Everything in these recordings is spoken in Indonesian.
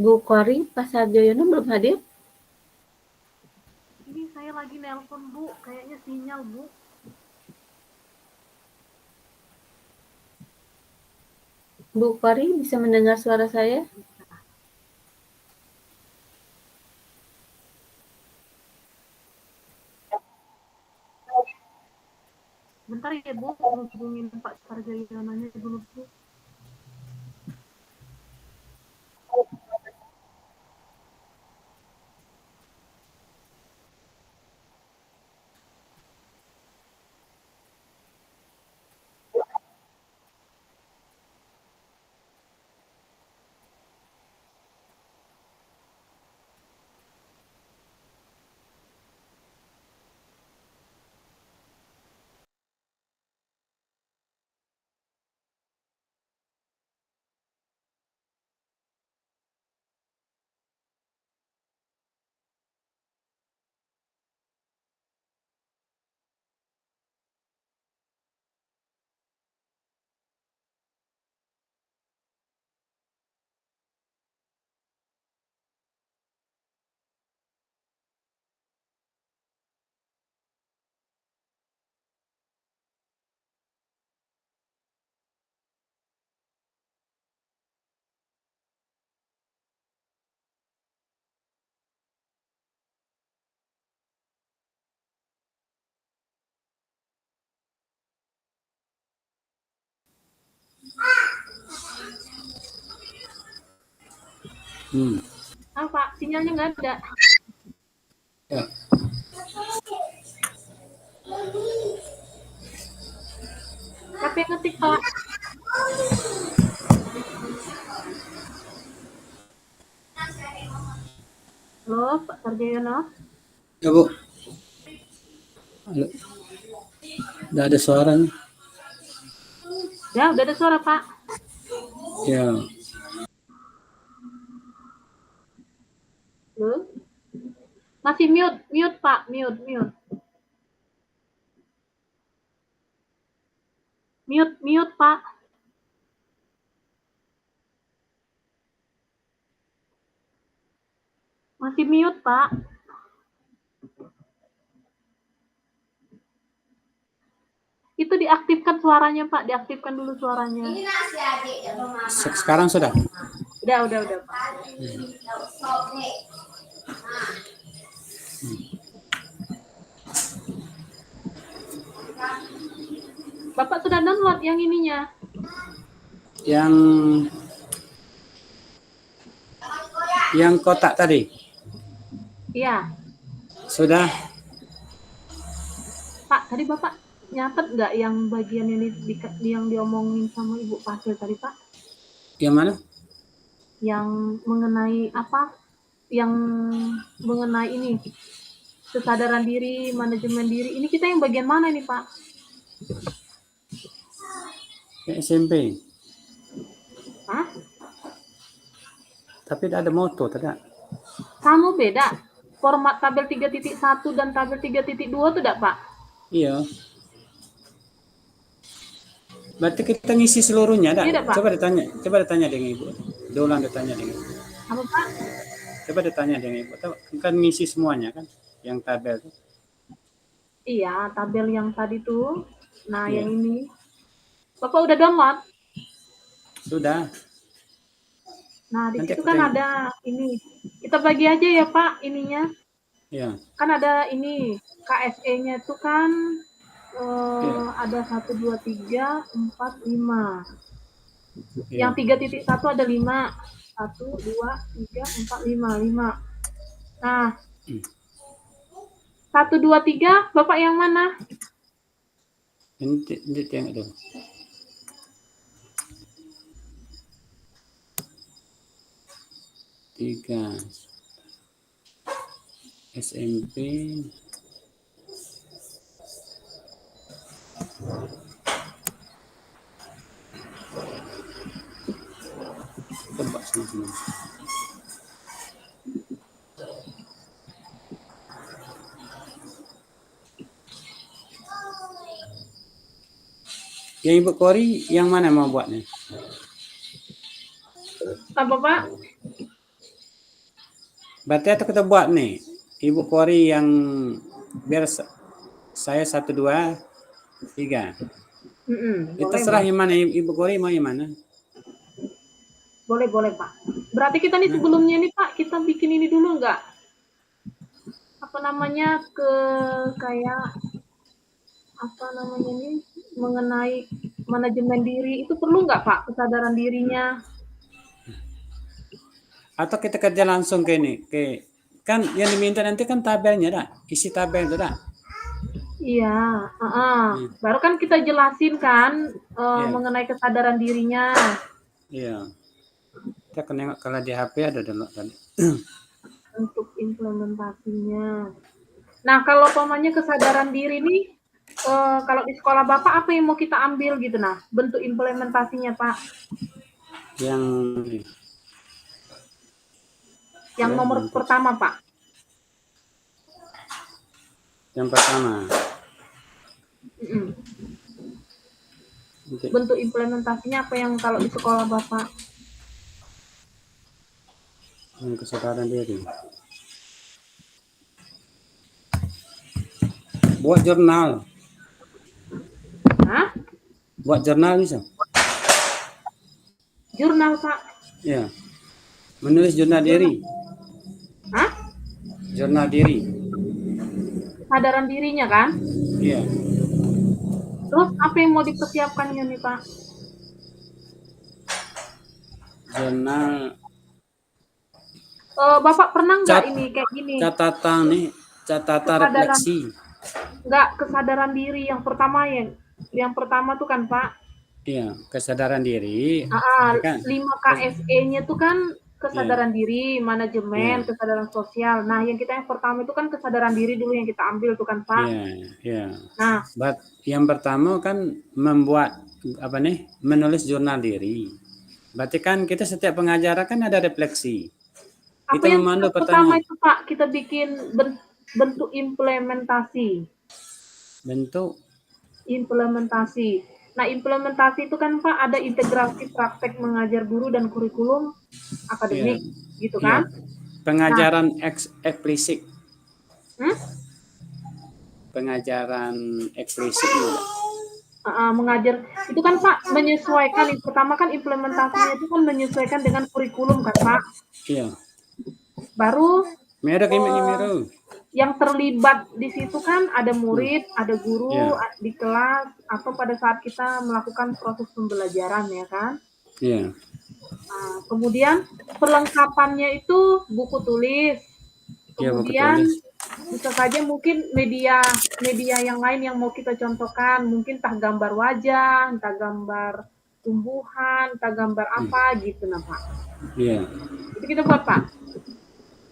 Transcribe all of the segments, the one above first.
Bu Kori, Pak Sarjoyono belum hadir? Ini saya lagi nelpon, Bu. Kayaknya sinyal, Bu. Bu Kori bisa mendengar suara saya? Bentar ya, Bu. Hubungin Pak Sarjoyononya dulu, Bu. Ah, Pak, sinyalnya nggak ada. Ya. Siapa yang ngetik, Pak? Halo, Pak Sarjoyono. Ya, Bu. Halo. Udah ada suaranya. Ya, udah ada suara, Pak. Ya. Halo? Masih mute, mute, Pak. Mute, mute. Mute, mute, Pak. Masih mute, Pak. Itu diaktifkan suaranya, Pak. Diaktifkan dulu suaranya. Sekarang sudah. Udah, Pak. Bapak sudah download yang ininya? Yang kotak tadi? Iya. Sudah. Pak, tadi Bapak nyatet nggak yang bagian yang diomongin sama Ibu Pasir tadi, Pak? Yang mana? Yang mengenai apa? Yang mengenai ini, kesadaran diri, manajemen diri. Ini kita yang bagian mana nih, Pak? SMP. Hah? Tapi tidak ada moto, tidak. Kamu beda. Format tabel 3.1 dan tabel 3.2 tuh enggak, Pak? Iya. Berarti kita ngisi seluruhnya, Iya, enggak? Pak. Coba ditanya dengan Ibu. Diulang ditanya dengan Ibu. Apa, Pak? Coba ditanya dengan Ibu. Kan ngisi semuanya kan? Yang tabel tuh. Iya, tabel yang tadi tuh. Nah, Iya. yang ini. Bapak udah download? Sudah. Nah, di Nanti situ aku kan tengok. ada ini. Kita bagi aja ya, Pak, ininya. Iya. Kan ada ini, KSE-nya itu kan Iya. ada 1, 2, 3, 4, 5. Iya. Yang 3.1 ada 5. 1, 2, 3, 4, 5. 5. Nah, 1, 2, 3, Bapak yang mana? Ini tengok dulu. Tiga. SMP. Coba sama-sama. Yang Ibu Kori yang mana mau buatnya? Apa, Pak? Berarti itu kita buat nih, Ibu Kori yang biar saya 1, 2, 3. Itu Boleh, serah Pak. yang mana, Ibu Kori mau yang mana? Boleh, Pak. Berarti kita nih sebelumnya nih Pak, kita bikin ini dulu nggak? Apa namanya, kayak apa namanya nih, mengenai manajemen diri itu perlu nggak Pak, kesadaran dirinya? Atau kita kerja langsung ke ini, kan yang diminta nanti kan tabelnya dah, isi tabel itu dah. Iya, baru kan kita jelasin kan Iya. mengenai kesadaran dirinya. Iya. Kita akan nengok kalau di HP ada download tadi. Untuk implementasinya. Nah, kalau pamannya kesadaran diri nih, kalau di sekolah Bapak apa yang mau kita ambil gitu nah, bentuk implementasinya Pak? Yang Nomor pertama Pak. Yang pertama. Bentuk implementasinya apa yang kalau di sekolah Bapak? Yang kesadaran diri. Buat jurnal. Hah? Buat jurnal bisa? Jurnal Pak? Ya. Menulis jurnal diri. Hah? Jurnal diri. Kesadaran dirinya kan? Iya. Terus apa yang mau dipersiapkannya nih Pak? Jurnal. Bapak pernah nggak ini kayak gini? Catatan refleksi. Nggak, kesadaran diri yang pertama tuh kan Pak? Iya, kesadaran diri. 5 KSE-nya tuh kan kesadaran diri, manajemen, kesadaran sosial. Nah, yang pertama itu kan kesadaran diri dulu yang kita ambil tuh kan Pak? Iya. Nah, yang pertama kan menulis jurnal diri. Berarti kan kita setiap pengajaran kan ada refleksi. apa kita yang memandu pertama pertanyaan. itu Pak, kita bikin bentuk implementasi. Nah, implementasi itu kan Pak ada integrasi praktek mengajar guru dan kurikulum akademik, gitu kan? Pengajaran eksplisit. Pengajaran eksplisit mengajar itu kan Pak menyesuaikan. Yang pertama kan implementasinya itu kan menyesuaikan dengan kurikulum kan Pak? Iya. Baru Meru. Yang terlibat di situ kan ada murid, ada guru di kelas atau pada saat kita melakukan proses pembelajaran ya kan? Iya. Nah, kemudian perlengkapannya itu buku tulis. Kemudian bisa saja mungkin media yang lain yang mau kita contohkan, mungkin entah gambar wajah, entah gambar tumbuhan, entah gambar apa gitu nah Pak. Iya. Itu kita buat Pak.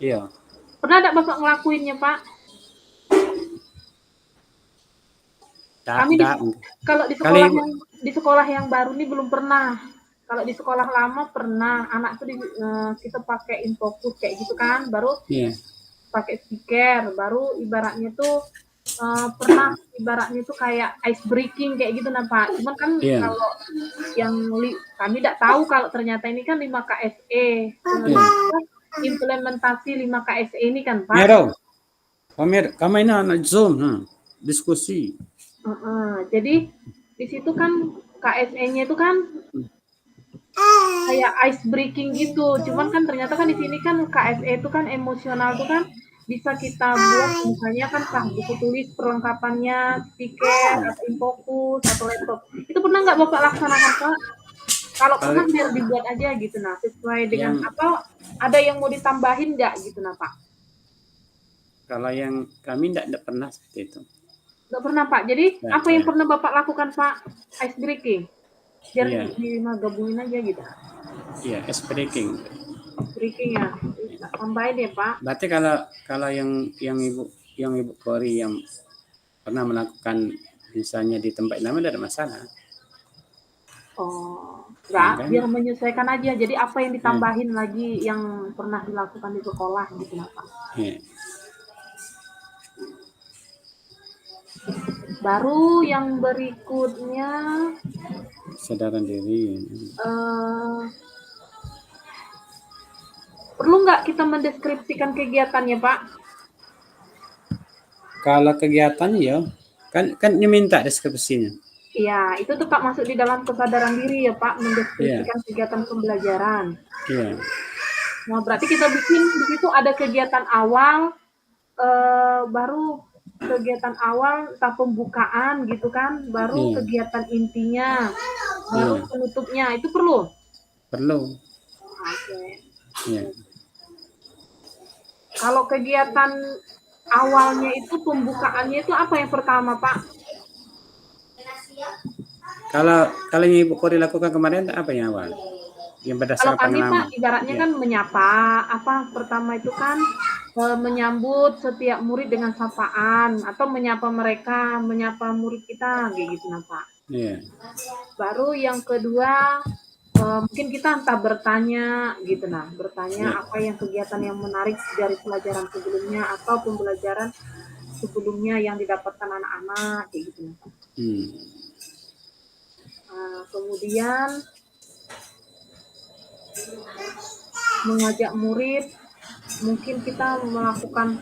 Iya. Pernah enggak Bapak ngelakuinnya Pak? Kami kalau di sekolah yang baru ini belum pernah. Kalau di sekolah lama pernah. Anak tuh kita pakai infocus kayak gitu kan, baru pakai stiker, baru ibaratnya tuh pernah ibaratnya tuh kayak ice breaking kayak gitu nah Pak. Cuman kan kalau yang kami tidak tahu kalau ternyata ini kan 5 KSE. Implementasi 5 KSE ini kan Pak. Kamu ini anak Zoom, diskusi. Jadi di situ kan KSE-nya itu kan kayak ice breaking gitu. Cuman kan ternyata kan di sini kan KSE itu kan emosional tuh kan bisa kita buat misalnya kan buku tulis perlengkapannya, stiker, atau infocus, atau laptop. Itu pernah nggak Bapak laksanakan Pak? Kalau pernah biar dibuat aja gitu nah, sesuai dengan apa, ada yang mau ditambahin nggak gitu nah Pak? Kalau yang kami tidak pernah seperti itu. Nggak pernah Pak. Jadi apa yang pernah Bapak lakukan Pak? Ice breaking. Biar digabungin aja gitu. Iya, ice breaking. Ice breaking ya. Tambahin ya Pak. Berarti kalau yang Ibu Kori yang pernah melakukan misalnya di tempat lain tidak ada masalah. Enggak, biar menyesuaikan aja. Jadi apa yang ditambahin lagi yang pernah dilakukan di sekolah gitu nah Pak. Baru yang berikutnya kesadaran diri. Perlu nggak kita mendeskripsikan kegiatannya, Pak? Kalau kegiatannya ya, kan diminta deskripsinya. Iya, itu tetap masuk di dalam kesadaran diri ya, Pak, mendeskripsikan kegiatan pembelajaran. Iya. Nah, berarti kita bikin di situ ada kegiatan awal, baru kegiatan awal entah pembukaan gitu kan, baru kegiatan intinya, baru penutupnya. Itu perlu? Perlu. Oke. Iya. Kalau kegiatan awalnya itu pembukaannya itu apa yang pertama, Pak? Kalau yang Ibu Kori lakukan kemarin apa yang awal? Yang berdasarkan Kalau kami pengalaman. Pak, ibaratnya kan menyapa, pertama itu kan menyambut setiap murid dengan sapaan atau menyapa mereka, menyapa murid kita, kayak gitu nah Pak. Iya. Baru yang kedua mungkin kita entah bertanya gitu nah, bertanya apa yang kegiatan yang menarik dari pelajaran sebelumnya atau pembelajaran sebelumnya yang didapatkan anak-anak, kayak gitu nah Pak. Kemudian mengajak murid, mungkin kita melakukan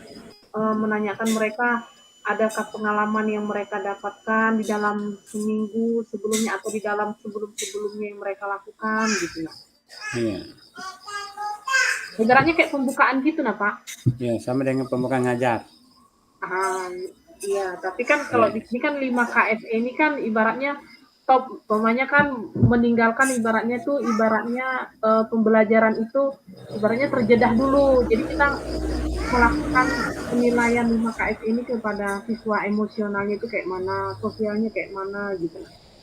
menanyakan mereka adakah pengalaman yang mereka dapatkan di dalam seminggu sebelumnya atau di dalam sebelum-sebelumnya yang mereka lakukan gitu nah. Iya. Ibaratnya kayak pembukaan gitu nah Pak. Iya, sama dengan pembukaan ngajar. Iya, tapi kan kalau di sini kan 5 KSE ini kan ibaratnya top, pokoknya kan meninggalkan ibaratnya pembelajaran itu ibaratnya terjedah dulu. Jadi kita melakukan penilaian 5 KSE ini kepada siswa, emosionalnya itu kayak mana, sosialnya kayak mana gitu.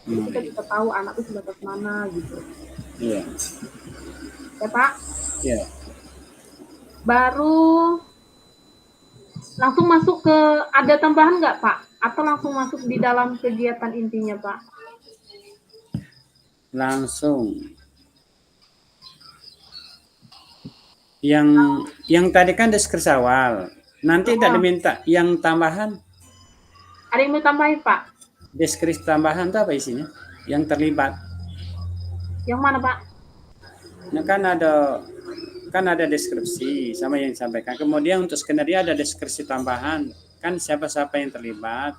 Jadi kita bisa tahu anak itu sebatas mana gitu. Iya. Ya Pak? Iya. Baru langsung masuk ke, ada tambahan nggak Pak? Atau langsung masuk di dalam kegiatan intinya Pak? Langsung. Yang tadi kan deskripsi awal. Nanti tidak diminta yang tambahan. Ada yang mau tambahin Pak? Deskripsi tambahan itu apa isinya? Yang terlibat. Yang mana Pak? Nah, kan ada deskripsi sama yang disampaikan. Kemudian untuk skenario ada deskripsi tambahan. Kan siapa-siapa yang terlibat,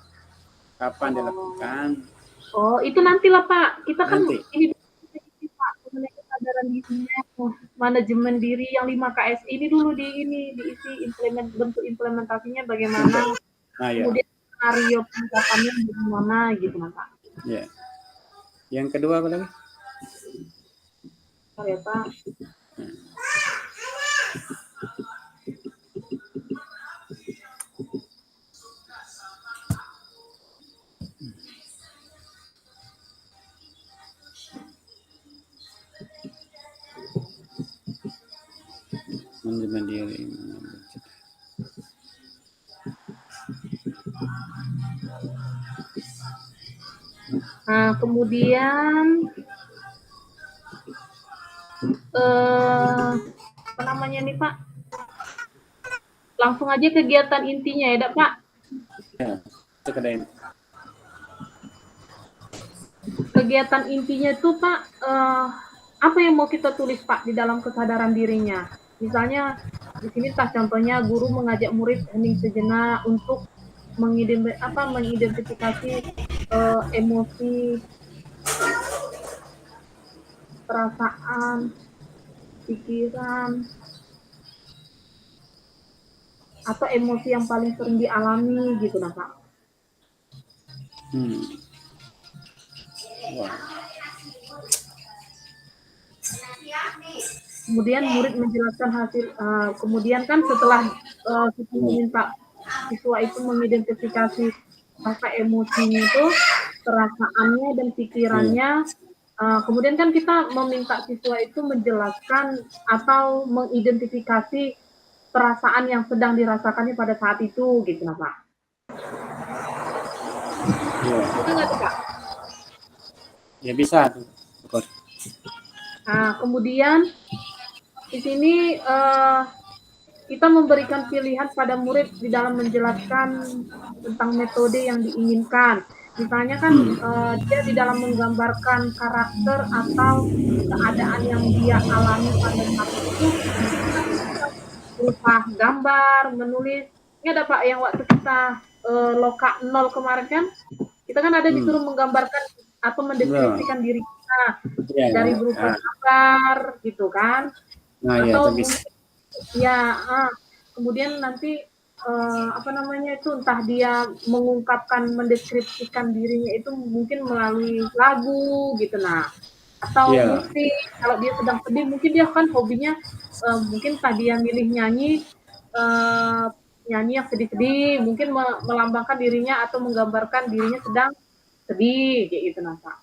kapan dilakukan. Oh, itu nantilah Pak. Kita kan Nanti. ini Pak, mengenai kesadaran dirinya, manajemen diri yang 5 KS ini dulu diisi bentuk implementasinya bagaimana. Kemudian skenario penerapannya bagaimana gitu Pak. Iya. Yang kedua apa lagi? Ya Pak. Manajemen diri. Nah, kemudian apa namanya nih Pak? Langsung aja kegiatan intinya ya, Pak? Ya, itu kedain. Kegiatan intinya itu Pak, apa yang mau kita tulis Pak di dalam kesadaran dirinya? Misalnya di sini contohnya guru mengajak murid hening sejenak untuk mengidentifikasi emosi, perasaan, pikiran, atau emosi yang paling sering dialami gitu nah Pak. Wow. Kemudian murid menjelaskan hasil, kemudian kan setelah kita meminta siswa itu mengidentifikasi rasa emosinya itu, perasaannya dan pikirannya, kemudian kan kita meminta siswa itu menjelaskan atau mengidentifikasi perasaan yang sedang dirasakannya pada saat itu gitu nah Pak. Bisa nggak tuh Pak? Ya bisa tuh. Nah, kemudian di sini kita memberikan pilihan pada murid di dalam menjelaskan tentang metode yang diinginkan. Misalnya kan dia di dalam menggambarkan karakter atau keadaan yang dia alami pada saat itu, berupa gambar, menulis. Ini ada Pak yang waktu kita loka 0 kemarin kan, kita kan ada disuruh menggambarkan atau mendeskripsikan diri kita dari berupa gambar gitu kan. Atau kemudian nanti apa namanya itu, entah dia mengungkapkan, mendeskripsikan dirinya itu mungkin melalui lagu gitu, nah atau musik. Kalau dia sedang sedih mungkin dia kan hobinya mungkin tadi yang milih nyanyi nyanyi yang sedih-sedih, mungkin melambangkan dirinya atau menggambarkan dirinya sedang sedih kayak gitu, nah Pak.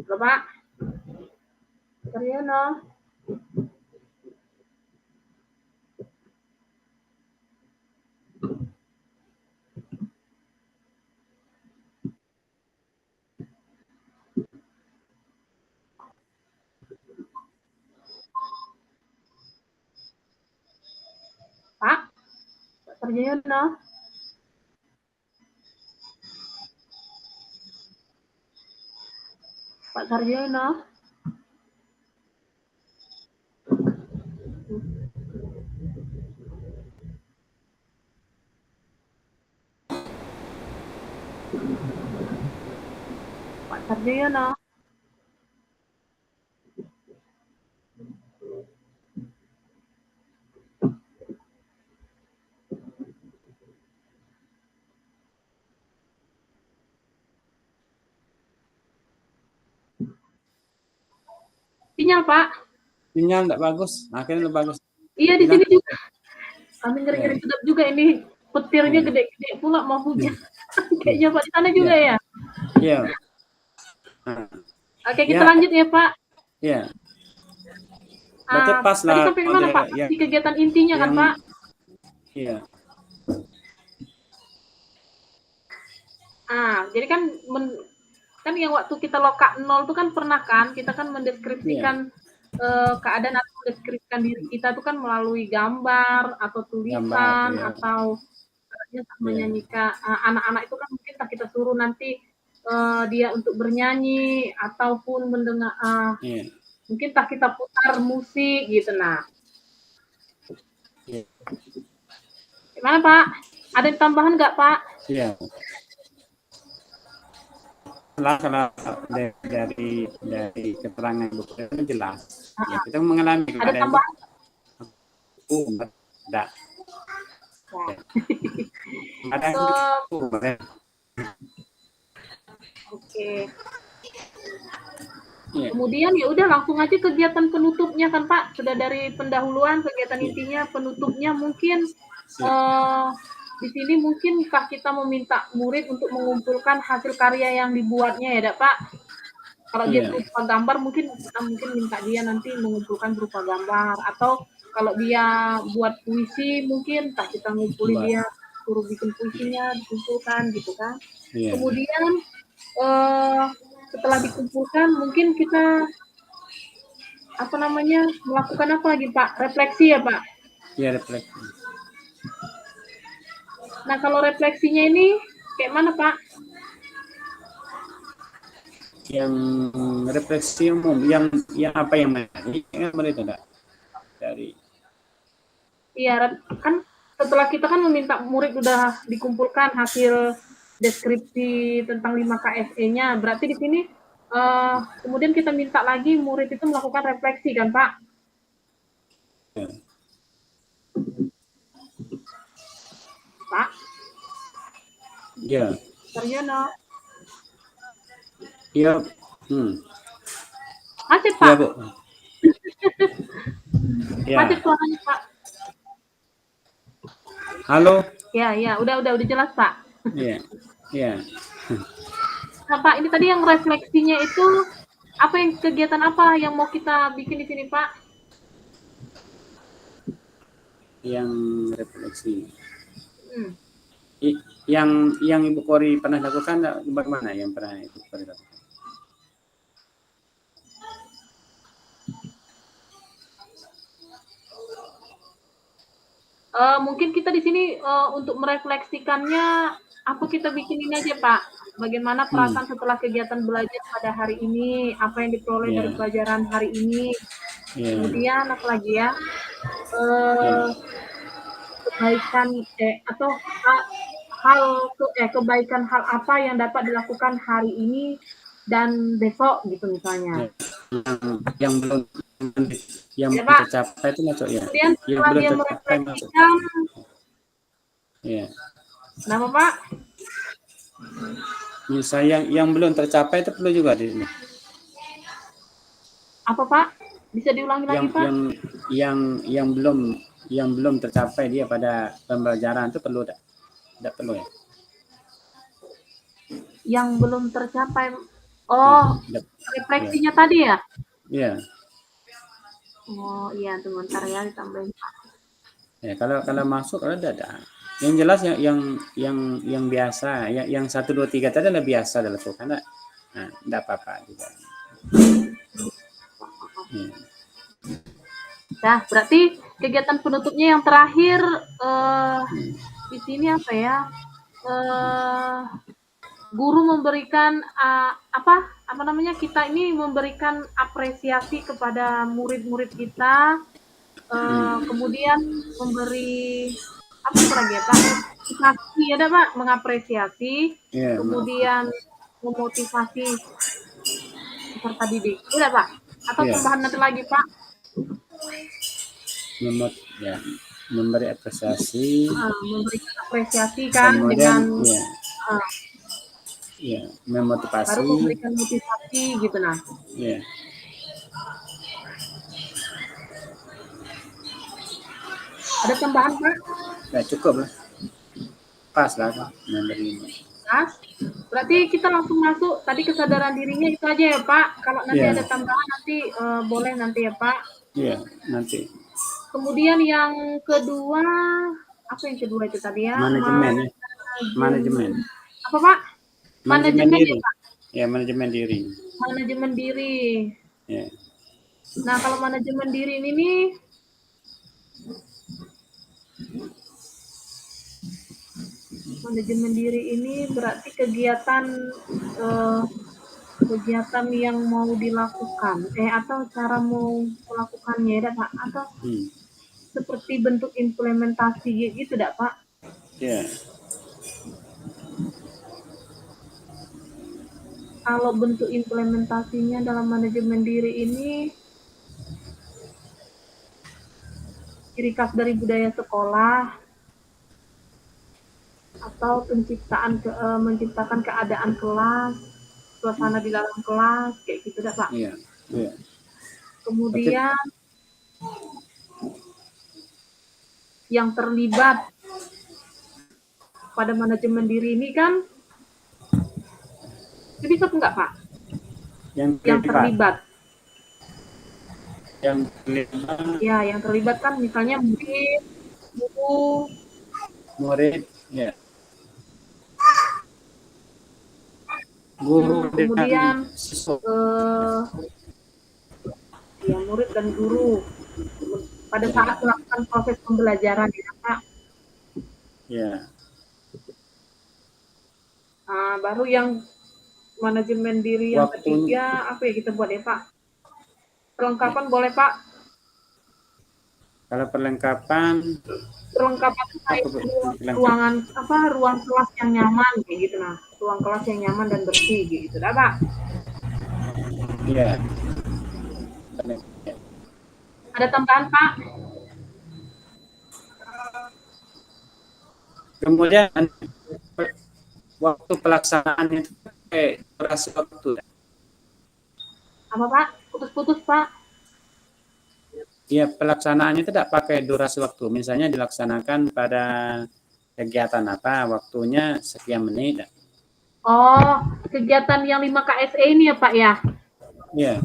Halo Pak Karyono. Pak Sarjono. Pak Sarjono. Pak Sarjono. Sinyal Pak. Sinyal enggak bagus, akhirnya bagus. Iya di sini juga. Kami ngeri-ngeri sedap juga ini, petirnya gede-gede pula mau hujan. Kayaknya Pak di sana juga ya. Iya. Oke, kita lanjut ya Pak. Iya. Berarti pas lah. Tadi sampai mana Pak? Di kegiatan intinya kan Pak? Iya. Jadi kan yang waktu kita loka 0 itu kan pernah kan kita kan mendeskripsikan keadaan atau mendeskripsikan diri kita itu kan melalui gambar atau tulisan atau menyanyikan. Anak-anak itu kan mungkin kita suruh nanti dia untuk bernyanyi ataupun mendengar mungkin kita putar musik gitu. Nah, gimana Pak? Ada tambahan nggak Pak? Iya. Kalau dari keterangan Bu itu jelas. Ya, kita mengalami ada tambahan? Enggak. Ada Oke. Kemudian ya udah langsung aja kegiatan penutupnya kan Pak. Sudah dari pendahuluan kegiatan intinya, penutupnya mungkin di sini mungkinkah kita meminta murid untuk mengumpulkan hasil karya yang dibuatnya ya Pak? Kalau dia berupa gambar mungkin kita minta dia nanti mengumpulkan berupa gambar, atau kalau dia buat puisi mungkin kita ngumpulin dia, suruh bikin puisinya, dikumpulkan gitu kan. Kemudian setelah dikumpulkan mungkin kita melakukan apa lagi Pak? Refleksi ya Pak? Iya, refleksi. Nah, kalau refleksinya ini kayak mana, Pak? Yang refleksi umum, yang apa yang menarik? Mereka enggak dari. Iya, kan setelah kita kan meminta murid udah dikumpulkan hasil deskripsi tentang 5 KSE-nya, berarti di sini kemudian kita minta lagi murid itu melakukan refleksi kan, Pak? Pak? Iya. Sarjono. Iya. Macet, Pak? Iya, Bu. Macet suaranya, Pak. Halo? Ya, udah jelas, Pak. Iya. Nah, Pak, ini tadi yang refleksinya itu kegiatan apa yang mau kita bikin di sini, Pak? Yang refleksi. Yang Ibu Kori pernah lakukan bagaimana yang pernah Ibu Kori lakukan? Mungkin kita di sini untuk merefleksikannya, kita bikin ini aja Pak. bagaimana perasaan setelah kegiatan belajar pada hari ini, apa yang diperoleh dari pelajaran hari ini. Kemudian apa lagi ya? Kebaikan atau kebaikan hal apa yang dapat dilakukan hari ini dan besok gitu misalnya. Yang belum tercapai itu masuk ya. Kemudian Yang setelah belum dia tercapai masuk. merefleksikan, Ya. kenapa Pak? Misalnya yang belum tercapai itu perlu juga di sini. Apa Pak? Bisa diulangi lagi Pak? Yang belum tercapai dia pada pembelajaran itu perlu tidak? Tidak perlu ya? Yang belum tercapai. Oh, refleksinya tadi ya? Iya. Oh iya, sebentar ya ditambahin Pak. Ya, kalau masuk ada. Yang jelas yang biasa, yang 1 2 3 tadi adalah biasa dilakukan. Nah, enggak apa-apa juga. Nah, berarti kegiatan penutupnya yang terakhir di sini apa ya? Guru memberikan apa namanya, kita ini memberikan apresiasi kepada murid-murid kita, kemudian memberi apa lagi ya Pak? Motivasi ada Pak, mengapresiasi, kemudian memotivasi peserta didik, udah Pak? Atau tambahan nanti lagi Pak? Memberi apresiasi, memberikan apresiasi kan, kemudian, dengan memotivasi, baru memberikan motivasi gitu nah. Ada tambahan Pak? Ya cukup lah, pas lah memberi. Pas. Berarti kita langsung masuk tadi kesadaran dirinya itu aja ya Pak. Kalau nanti ada tambahan nanti boleh nanti ya Pak. Iya nanti. Kemudian yang kedua, apa yang kedua itu tadi ya? Manajemen. Apa Pak? Manajemen diri. Ya Pak? Ya, manajemen diri. Manajemen diri. Ya. Nah, kalau manajemen diri ini nih, manajemen diri ini berarti kegiatan yang mau dilakukan, atau cara mau melakukannya ya Pak? Atau seperti bentuk implementasi gitu tidak Pak? Ya. Kalau bentuk implementasinya dalam manajemen diri ini ciri khas dari budaya sekolah atau menciptakan keadaan kelas, suasana di dalam kelas kayak gitu dah Pak. Iya. Kemudian yang terlibat pada manajemen diri ini kan bisa enggak Pak? Yang terlibat. Ya, yang terlibat kan misalnya murid, guru. Ya. Guru kemudian ya murid dan guru pada saat melakukan proses pembelajaran ya Pak. Ya. Baru yang manajemen diri yang ketiga apa ya kita buat ya Pak? Perlengkapan boleh Pak? Kalau perlengkapan ruang kelas yang nyaman kayak gitu nah, ruang kelas yang nyaman dan bersih gitu dah Pak. Iya. Ada tambahan Pak? Kemudian waktu pelaksanaan itu durasi waktu. Apa Pak? Putus-putus Pak? Ya, pelaksanaannya tidak pakai durasi waktu. Misalnya dilaksanakan pada kegiatan apa, waktunya sekian menit. Oh, kegiatan yang 5 KSE ini ya Pak ya? Iya.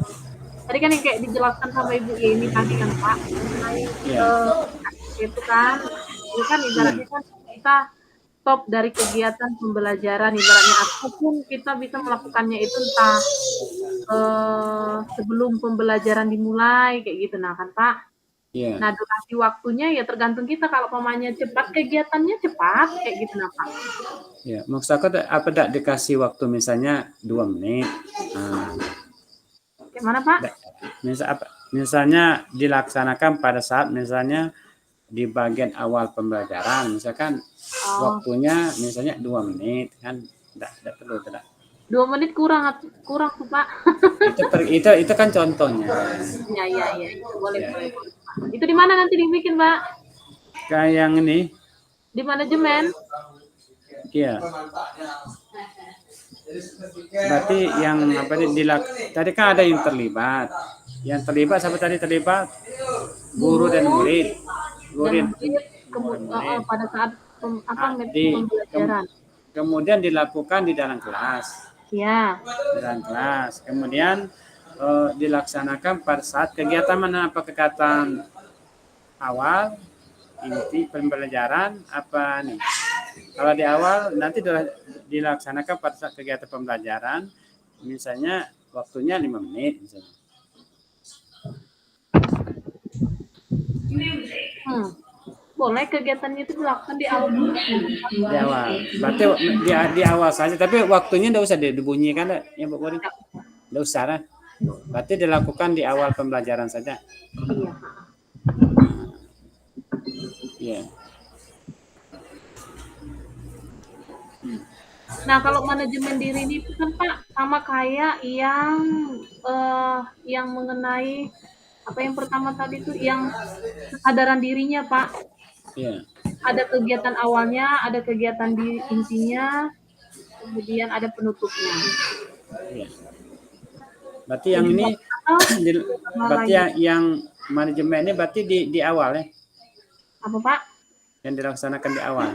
Tadi kan yang kayak dijelaskan sama Ibu ini tadi kan Pak. Itu kan, ibaratnya kan kita stop dari kegiatan pembelajaran, ibaratnya apapun kita bisa melakukannya itu entah sebelum pembelajaran dimulai kayak gitu nah kan Pak. Iya. Nah, durasi waktunya ya tergantung kita. Kalau pemainnya cepat, kegiatannya cepat kayak gitu nah Pak. Ya, maksud aku apa tak dikasih waktu misalnya 2 menit. Nah, Gimana Pak? misalnya dilaksanakan pada saat misalnya di bagian awal pembelajaran, misalkan waktunya misalnya 2 menit kan, tidak perlu tidak. 2 menit kurang tuh Pak. Itu kan contohnya. Ya, boleh. Itu di mana nanti dibikin Pak? Kayak yang ini. Di manajemen. Iya. Berarti yang apa tadi kan ada yang terlibat. Yang terlibat siapa tadi terlibat? Guru dan murid. Pada saat pembelajaran. Kemudian dilakukan di dalam kelas. Ya. Di dalam kelas. Kemudian dilaksanakan pada saat kegiatan mana? Apa kegiatan awal, inti pembelajaran, apa nih? Kalau di awal nanti dilaksanakan pada saat kegiatan pembelajaran, misalnya waktunya 5 menit misalnya. Boleh kegiatannya itu dilakukan di awal. Di awal. Berarti di awal saja, tapi waktunya tidak usah dibunyikan ya Bu Wuri. Tidak usah lah. Berarti dilakukan di awal pembelajaran saja. Iya. Nah, kalau manajemen diri ini kan Pak sama kayak yang mengenai apa yang pertama tadi itu yang kesadaran dirinya Pak. Iya. Ada kegiatan awalnya, ada kegiatan di intinya, kemudian ada penutupnya. Iya. Berarti yang ini berarti yang manajemen ini berarti di awal ya? Apa Pak? Yang dilaksanakan di awal.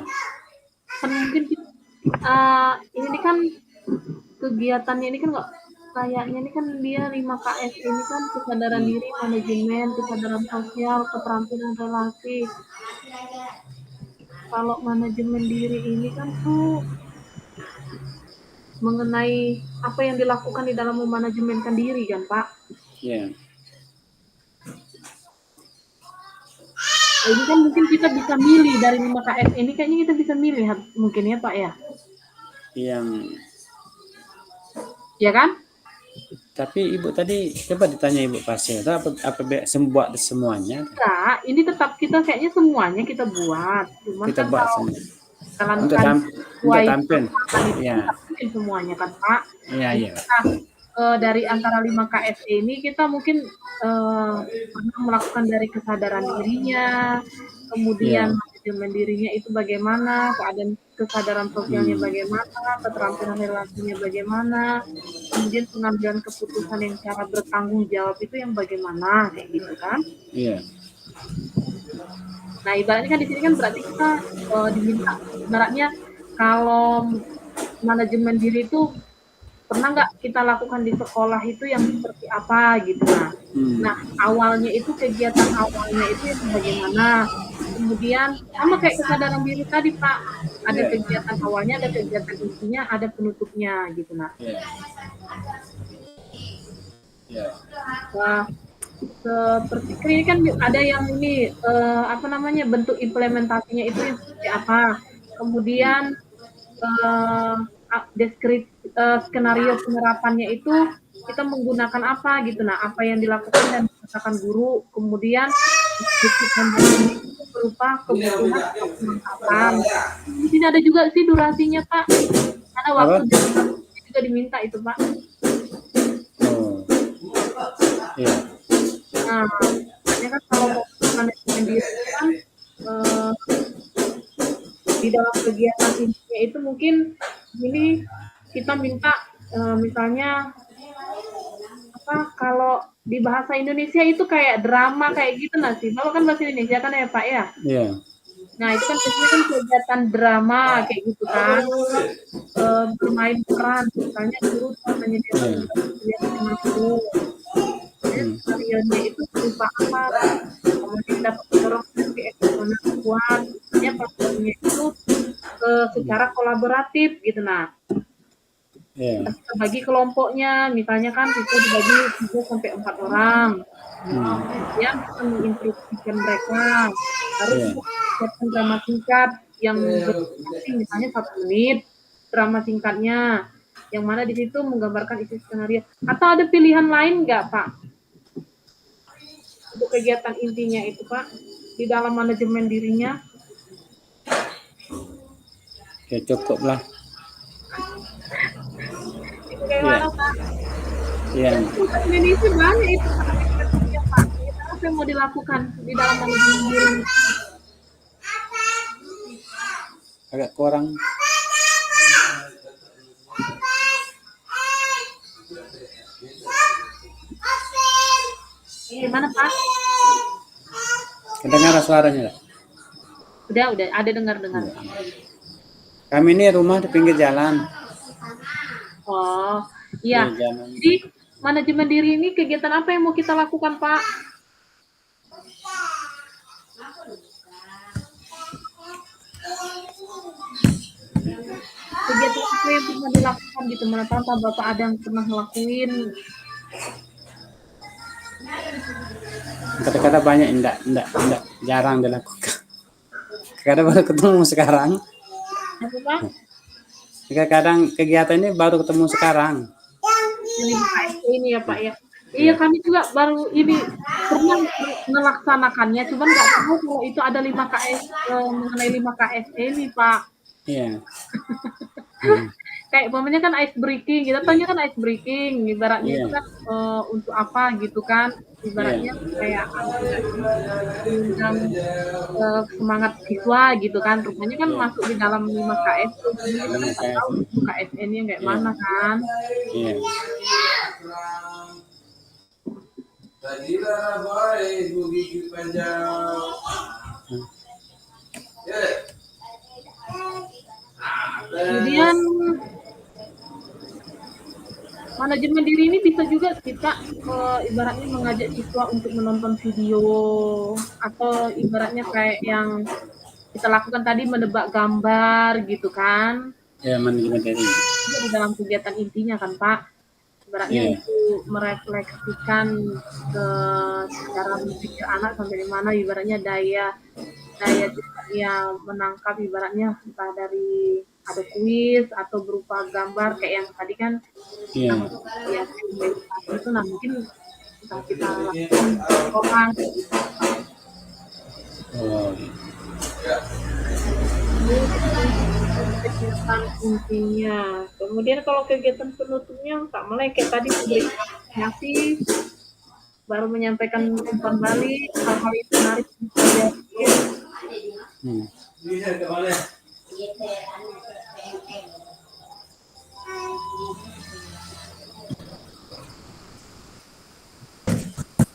Kan mungkin ini kan kegiatannya ini kan nggak kayaknya ini kan dia 5KS ini kan kesadaran diri, manajemen, kesadaran sosial, keterampilan relasi. Kalau manajemen diri ini kan tuh mengenai apa yang dilakukan di dalam memanajemenkan diri kan Pak? Iya. Ini kan mungkin kita bisa milih dari 5KS ini, kayaknya kita bisa milih mungkin ya Pak ya? Ya kan? Tapi Ibu tadi coba ditanya Ibu pasien apa buat semuanya? Nah, ini tetap kita kayaknya semuanya kita buat. Cuman kita kan buat kalau untuk tampil. Ya. Semuanya kan Pak. Iya. Dari antara 5KS ini kita mungkin melakukan dari kesadaran dirinya, kemudian manajemen dirinya itu bagaimana, keadaan kesadaran sosialnya bagaimana, keterampilan relasinya bagaimana, kemudian pengambilan keputusan yang cara bertanggung jawab itu yang bagaimana, kayak gitu kan? Iya. Nah, ibaratnya kan di sini kan berarti kita diminta, ibaratnya kalau manajemen diri itu pernah nggak kita lakukan di sekolah itu yang seperti apa gitu nah awalnya itu kegiatan awalnya itu yang bagaimana, kemudian sama kayak kesadaran diri tadi Pak, ada kegiatan awalnya, ada kegiatan intinya, ada penutupnya gitu nah. Nah, seperti ini kan ada yang ini bentuk implementasinya itu yang seperti apa, kemudian skenario penerapannya itu kita menggunakan apa gitu nah, apa yang dilakukan dan dikatakan guru, kemudian berupa kebutuhan atau pemanfaatan. Di sini ada juga sih durasinya Pak, ada waktu juga diminta itu Pak. Nah, makanya kan kalau manajemen diri kan di dalam kegiatan intinya itu mungkin ini kita minta misalnya kalau di bahasa Indonesia itu kayak drama kayak gitu sih. Kalau kan bahasa Indonesia kan ya Pak ya? Iya. Nah itu kan biasanya kan kegiatan drama kayak gitu kan. Bermain peran, misalnya guru namanya dia itu. Skenario-nya itu berupa apa? Kemudian dapat mendorong dari ekonomi kuat. Misalnya prosesnya itu secara kolaboratif gitu nah. Iya. Kita bagi kelompoknya, misalnya kan kita dibagi 3 sampai 4 orang. Kemudian kita menginstruksikan mereka. Harus Iya. siapkan drama singkat yang berdurasi misalnya 1 menit drama singkatnya, yang mana di situ menggambarkan isi skenario. Atau ada pilihan lain nggak, Pak? Untuk kegiatan intinya itu, Pak, di dalam manajemen dirinya? Ya cukup lah. Itu kayak mana, Pak? Iya. Indonesia banyak itu, Pak, kegiatannya, Pak. Apa yang mau dilakukan di dalam manajemen diri? Agak kurang. Gimana, Pak? Kedengaran suaranya? Udah ada dengar. Kami ini rumah di pinggir jalan. Oh, iya. Jadi manajemen diri ini kegiatan apa yang mau kita lakukan, Pak? Kegiatan apa yang pernah dilakukan gitu? Mana tahu Bapak ada yang pernah ngelakuin? Kadang-kadang banyak enggak, jarang dilakukan. Kadang baru ketemu sekarang. Apa, Pak? Kadang kegiatan ini baru ketemu sekarang. Ini KSP ini ya, Pak ya. Iya, kami juga baru ini pernah melaksanakannya, cuman nggak tahu kalau itu ada 5 KS mengenai 5 KSE nih, Pak. Iya. Kayak umpamanya kan ice breaking, kita tanya kan ice breaking, ibaratnya itu kan untuk apa gitu kan, ibaratnya kayak undang semangat siswa gitu kan, rupanya kan masuk di dalam 5 KS tuh, kita kan nggak tahu itu KSN-nya kayak mana kan. Iya. Kemudian manajemen diri ini bisa juga kita ibaratnya mengajak siswa untuk menonton video atau ibaratnya kayak yang kita lakukan tadi menebak gambar gitu kan. Ya, manajemen diri. Itu di dalam kegiatan intinya kan, Pak. Ibaratnya itu merefleksikan ke cara berpikir anak sampai di mana ibaratnya daya yang menangkap ibaratnya entah dari ada kuis atau berupa gambar kayak yang tadi kan yang itu nah mungkin kita lakukan orang kegiatan intinya. Kemudian kalau kegiatan penutupnya tak mulai kayak tadi memberikan apresiasi, baru menyampaikan umpan balik, hal-hal itu menarik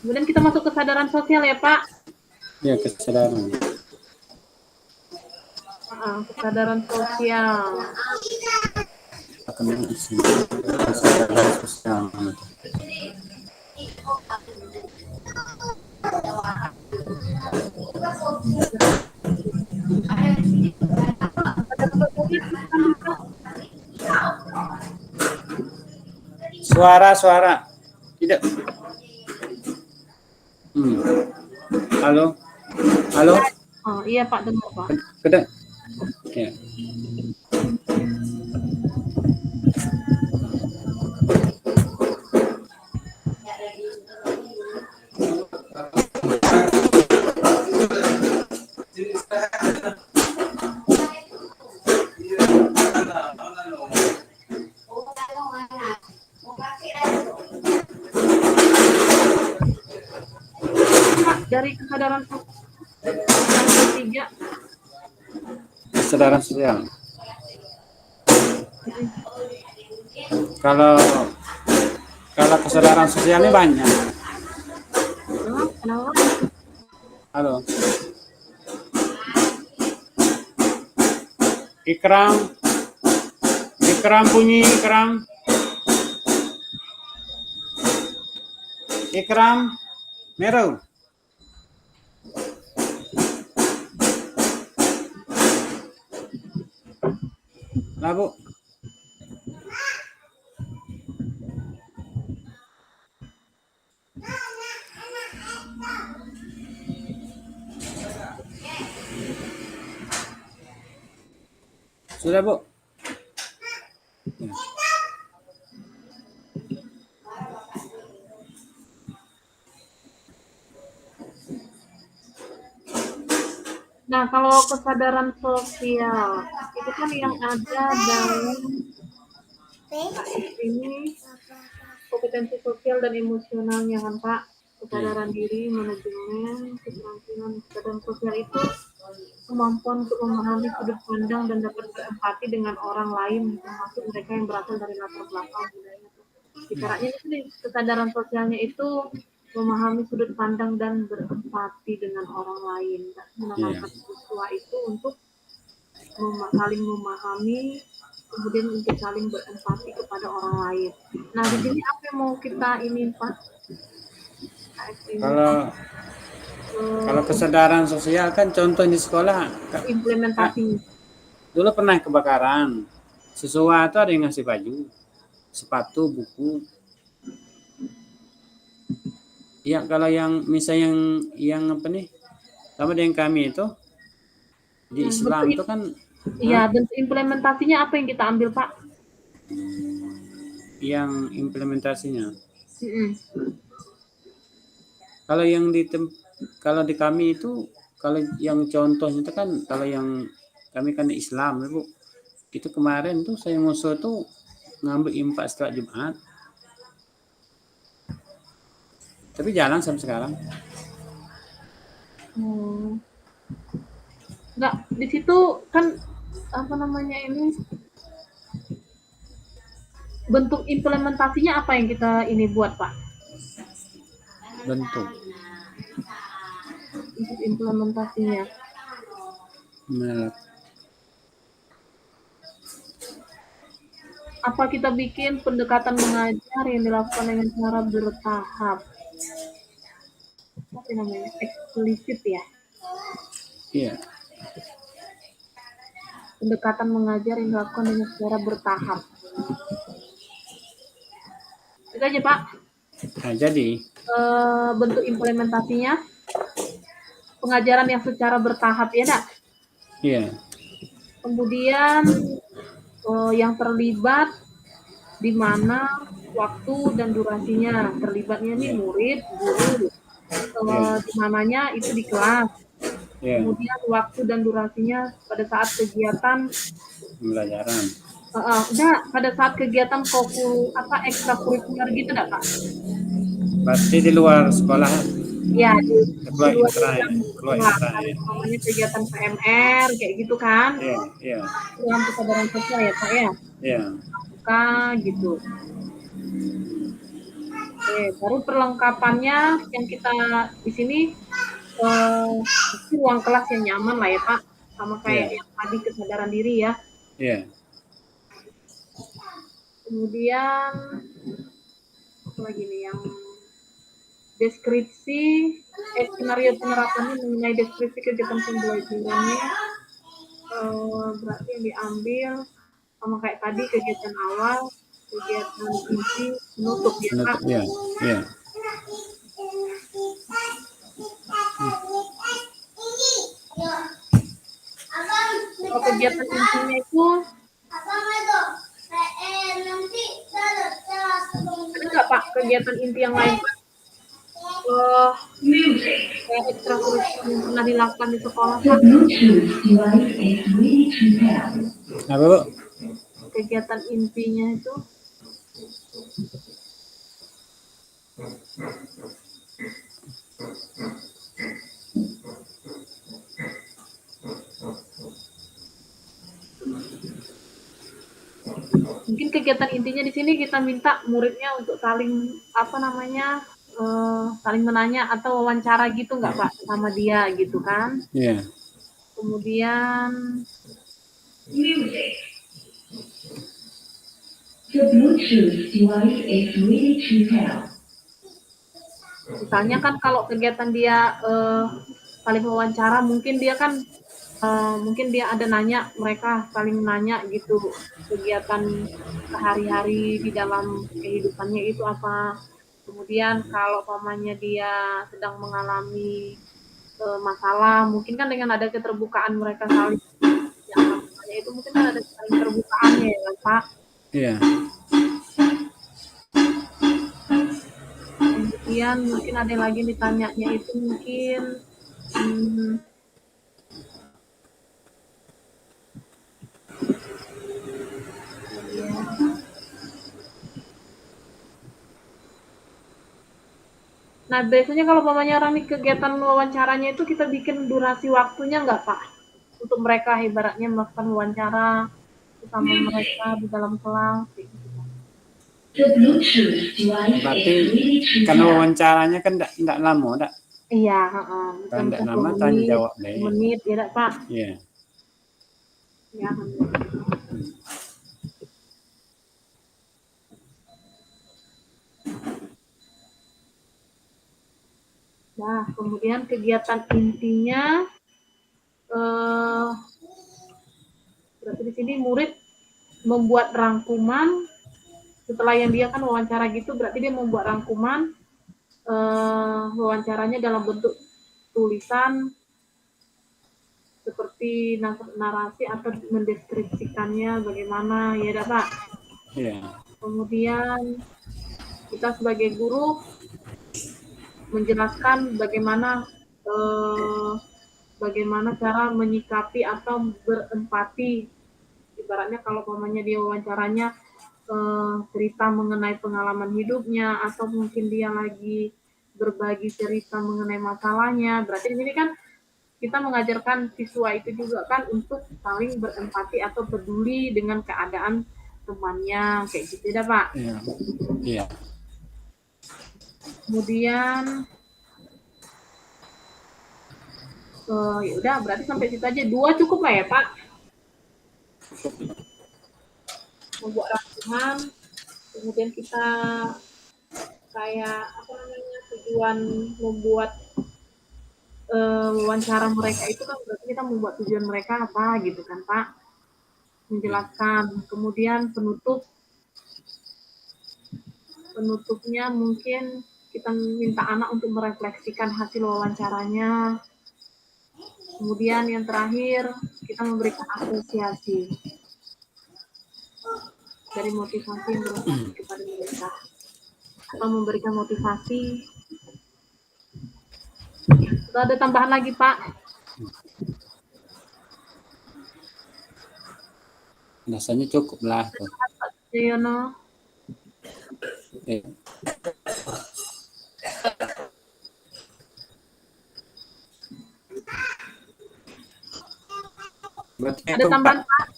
Kemudian kita masuk kesadaran sosial ya, Pak. Ya, kesadaran. Kesadaran sosial. Kesadaran sosial. Suara tidak. Halo. Oh iya Pak, dengar Pak. Kedeng. Ya. Dari kesadaran ketiga. Kesadaran sosial. Kalau kesadaran sosialnya banyak. Halo. Ikram bunyi Ikram. Ikram Meru. Lah Bu. Sudah, Bu? Ya. Nah, kalau kesadaran sosial itu kan yang ada dalam ini kompetensi sosial dan emosionalnya kan Pak, kesadaran diri, manajemen, keterampilan. Kesadaran sosial itu kemampuan untuk memahami sudut pandang dan dapat berempati dengan orang lain, termasuk mereka yang berasal dari latar belakang budaya. Ibaratnya itu kesadaran sosialnya itu memahami sudut pandang dan berempati dengan orang lain, menanamkan siswa itu untuk saling memahami, kemudian untuk saling berempati kepada orang lain. Nah, di sini apa yang mau kita ini Pak? Kalau kesadaran sosial kan contoh di sekolah implementasi. Dulu pernah kebakaran, siswa itu ada yang ngasih baju, sepatu, buku. Ya kalau yang misalnya yang apa nih, sama dengan kami itu di Islam itu kan. Iya, bentuk implementasinya apa yang kita ambil Pak? Yang implementasinya. Kalau di kami itu, kalau yang contohnya itu kan, kalau yang kami kan Islam, Bu. Itu kemarin tuh saya ngusul tuh ngambil infak setelah Jumat. Tapi jalan sampai sekarang. Enggak, di situ kan apa namanya ini bentuk implementasinya apa yang kita ini buat Pak? Bentuk implementasinya. Apa kita bikin pendekatan mengajar yang dilakukan dengan cara bertahap? Apa namanya? Eksplisit ya? Iya. Pendekatan mengajar yang dilakukan dengan cara bertahap. Itu aja Pak. Nah, jadi bentuk implementasinya pengajaran yang secara bertahap ya nak? Iya. Kemudian yang terlibat di mana waktu dan durasinya, terlibatnya nih murid, guru, di mananya itu di kelas. Kemudian waktu dan durasinya pada saat kegiatan pembelajaran. Enggak, pada saat kegiatan ekstrakurikuler gitu enggak Pak? Pasti di luar sekolah. Ya, di luar sekolah. Namanya kegiatan PMR kayak gitu kan? Iya. Dalam kesadaran sosial ya Pak ya? Iya. Gitu. Oke, baru perlengkapannya yang kita di sini ruang kelas yang nyaman lah ya Pak, sama kayak yang tadi kesadaran diri ya. Iya. Kemudian apa lagi nih yang deskripsi skenario penerapannya mengenai deskripsi kegiatan pembelajarannya, berarti yang diambil sama kayak tadi kegiatan awal, kegiatan inti, penutup ya Pak. Iya. Kalau kegiatan intinya itu ada nggak Pak kegiatan inti yang lain Pak? Kayak ekstrakurikuler yang pernah dilakukan di sekolah Pak? Apa Bu? Kegiatan intinya itu mungkin kegiatan intinya di sini kita minta muridnya untuk saling saling menanya atau wawancara gitu nggak Pak sama dia gitu kan? Iya. Kemudian misalnya kan kalau kegiatan dia saling wawancara, mungkin dia kan mungkin dia ada nanya, mereka saling nanya gitu kegiatan sehari-hari di dalam kehidupannya itu apa. Kemudian kalau pamannya dia sedang mengalami masalah, mungkin kan dengan ada keterbukaan mereka saling Ya itu mungkin kan ada keterbukaannya ya Pak. Iya. Kemudian mungkin ada lagi yang ditanyanya itu mungkin Nah, biasanya kalau umpamanya orang nih kegiatan wawancaranya itu kita bikin durasi waktunya nggak, Pak? Untuk mereka ibaratnya melakukan wawancara sama mereka di dalam kelas, kayak gitu, Pak. Berarti karena wawancaranya kan enggak lama, enggak? Iya, Kalau enggak lama tanya jawab deh. menit, ya enggak, Pak? Iya. Ya, Nah, kemudian kegiatan intinya berarti di sini murid membuat rangkuman setelah yang dia kan wawancara gitu, berarti dia membuat rangkuman wawancaranya dalam bentuk tulisan seperti narasi atau mendeskripsikannya bagaimana, ya dah Pak. Iya. Kemudian kita sebagai guru menjelaskan bagaimana cara menyikapi atau berempati. Ibaratnya kalau umpamanya dia wawancaranya cerita mengenai pengalaman hidupnya atau mungkin dia lagi berbagi cerita mengenai masalahnya, berarti di sini kan kita mengajarkan siswa itu juga kan untuk saling berempati atau peduli dengan keadaan temannya, kayak gitu ya Pak. Iya. Iya. Kemudian ya udah berarti sampai situ aja, 2 cukup lah ya Pak. Membuat rangkuman, kemudian kita kayak tujuan membuat wawancara mereka itu kan berarti kita membuat tujuan mereka apa gitu kan Pak, menjelaskan. Kemudian penutupnya mungkin kita minta anak untuk merefleksikan hasil wawancaranya. Kemudian yang terakhir kita memberikan apresiasi dari motivasi yang berasal kepada mereka atau memberikan motivasi. Ada tambahan lagi Pak? Rasanya cukup lah. Pak Jayono. Ada tambahan Pak?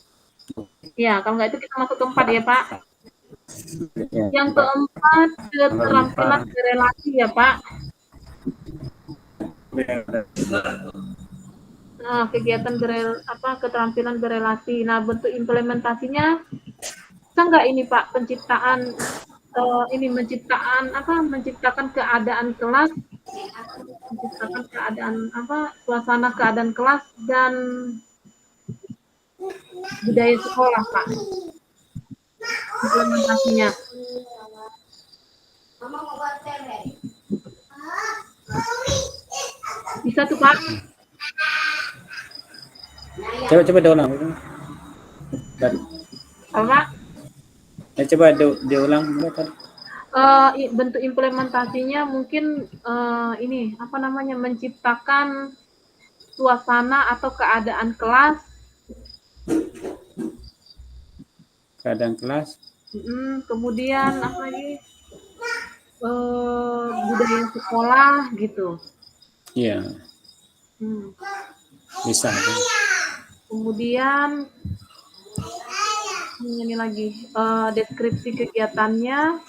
Ya, kalau nggak itu kita masuk ke 4 ya Pak. Ya. Yang keempat keterampilan berelasi ya Pak. Nah, kegiatan keterampilan berelasi. Nah, bentuk implementasinya bisa nggak ini Pak menciptakan keadaan kelas, suasana keadaan kelas dan budaya sekolah Pak. Implementasinya. Bisa tuh Pak. Coba diulang. Apa? Coba diulang. Bentuk implementasinya mungkin menciptakan suasana atau keadaan kelas. Kemudian apa lagi? Budaya sekolah gitu. Iya. Bisa. Kemudian ini lagi deskripsi kegiatannya,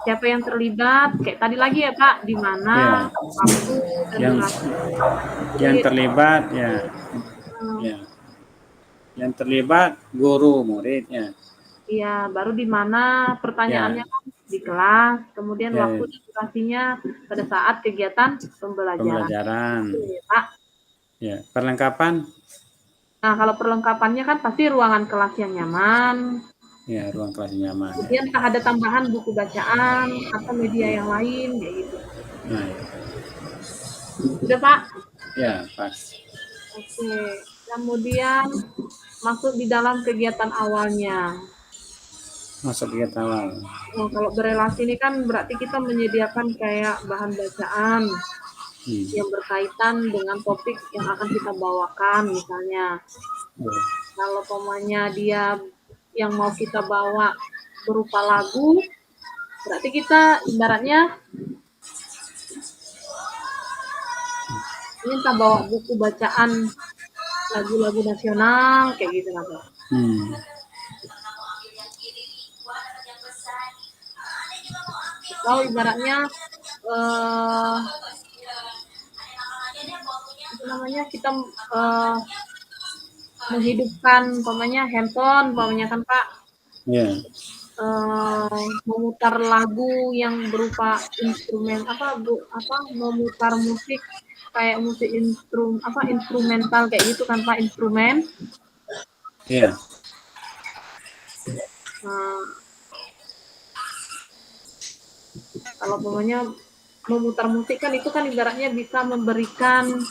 siapa yang terlibat, kayak tadi lagi ya Pak, di mana, waktu dan yang terlibat ya. Yang terlibat guru muridnya. Iya, baru di mana pertanyaannya kan di kelas, kemudian waktu dan durasinya pada saat kegiatan pembelajaran. Ya, Pak. Ya, perlengkapan. Nah, kalau perlengkapannya kan pasti ruangan kelas yang nyaman. Ya, ruang kelas yang nyaman. Kemudian ada tambahan buku bacaan atau media yang lain kayak gitu. Nah, ya. Sudah Pak? Ya, pas. Oke. Kemudian masuk di dalam kegiatan awalnya. Masuk kegiatan awal. Oh, kalau berelasi ini kan berarti kita menyediakan kayak bahan bacaan yang berkaitan dengan topik yang akan kita bawakan misalnya. Kalau pemanya dia yang mau kita bawa berupa lagu, berarti kita ibaratnya ini kita bawa buku bacaan lagu-lagu nasional kayak gitu lah, Pak. Atau ibaratnya kita menghidupkan handphone kan Pak. Memutar lagu yang berupa instrumen memutar musik kayak musik instrumental kayak gitu kan Pak, instrumen. Kalau pokoknya memutar musik kan itu kan ibaratnya bisa memberikan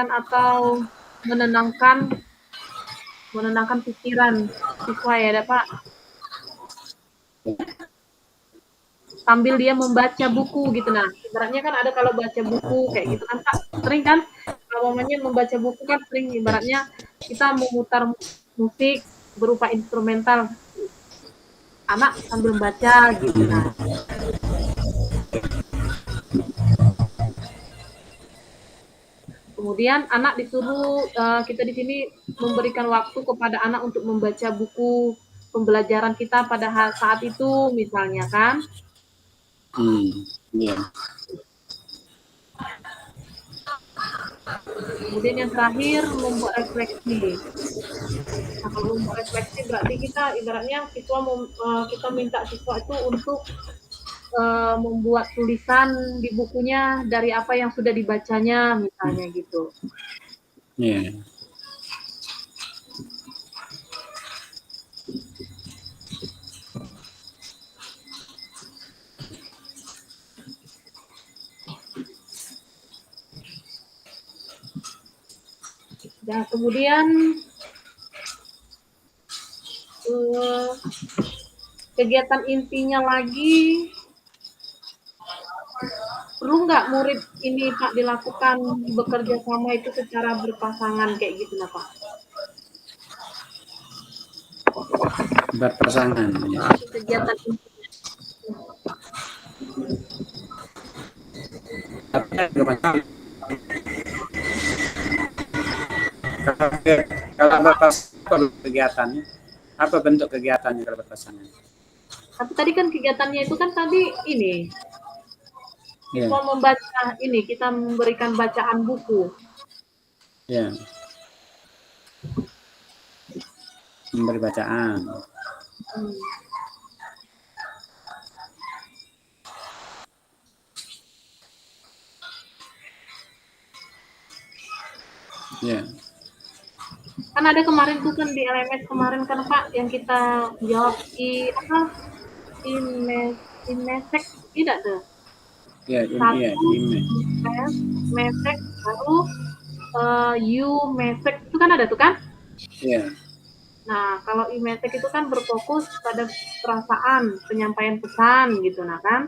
atau menenangkan pikiran siswa ya Pak. Sambil dia membaca buku gitu, nah ibaratnya kan ada kalau baca buku kayak gitu kan Pak, sering kan kalau membaca buku kan sering ibaratnya kita memutar musik berupa instrumental, anak sambil membaca gitu. Nah kemudian anak disuruh kita di sini memberikan waktu kepada anak untuk membaca buku pembelajaran kita pada saat itu misalnya kan. Kemudian yang terakhir membuat refleksi. Nah, kalau membuat refleksi berarti kita ibaratnya kita minta siswa itu untuk membuat tulisan di bukunya dari apa yang sudah dibacanya misalnya gitu. Dan kemudian kegiatan intinya lagi, perlu nggak murid ini Pak dilakukan bekerja sama itu secara berpasangan kayak gitu lah Pak? Berpasangan. Kegiatan intinya. Kalau berpasangan kegiatannya, apa bentuk kegiatannya kalau berpasangan? Tapi tadi kan kegiatannya itu kan tadi ini, kita membaca ini, kita memberikan bacaan buku. Memberi bacaan. Kan ada kemarin tuh kan di LMS kemarin kan Pak yang kita jawab Mesek tidak tuh? Mesek baru Mesek itu kan ada tuh kan? Nah kalau Mesek itu kan berfokus pada perasaan, penyampaian pesan gitu, nah kan?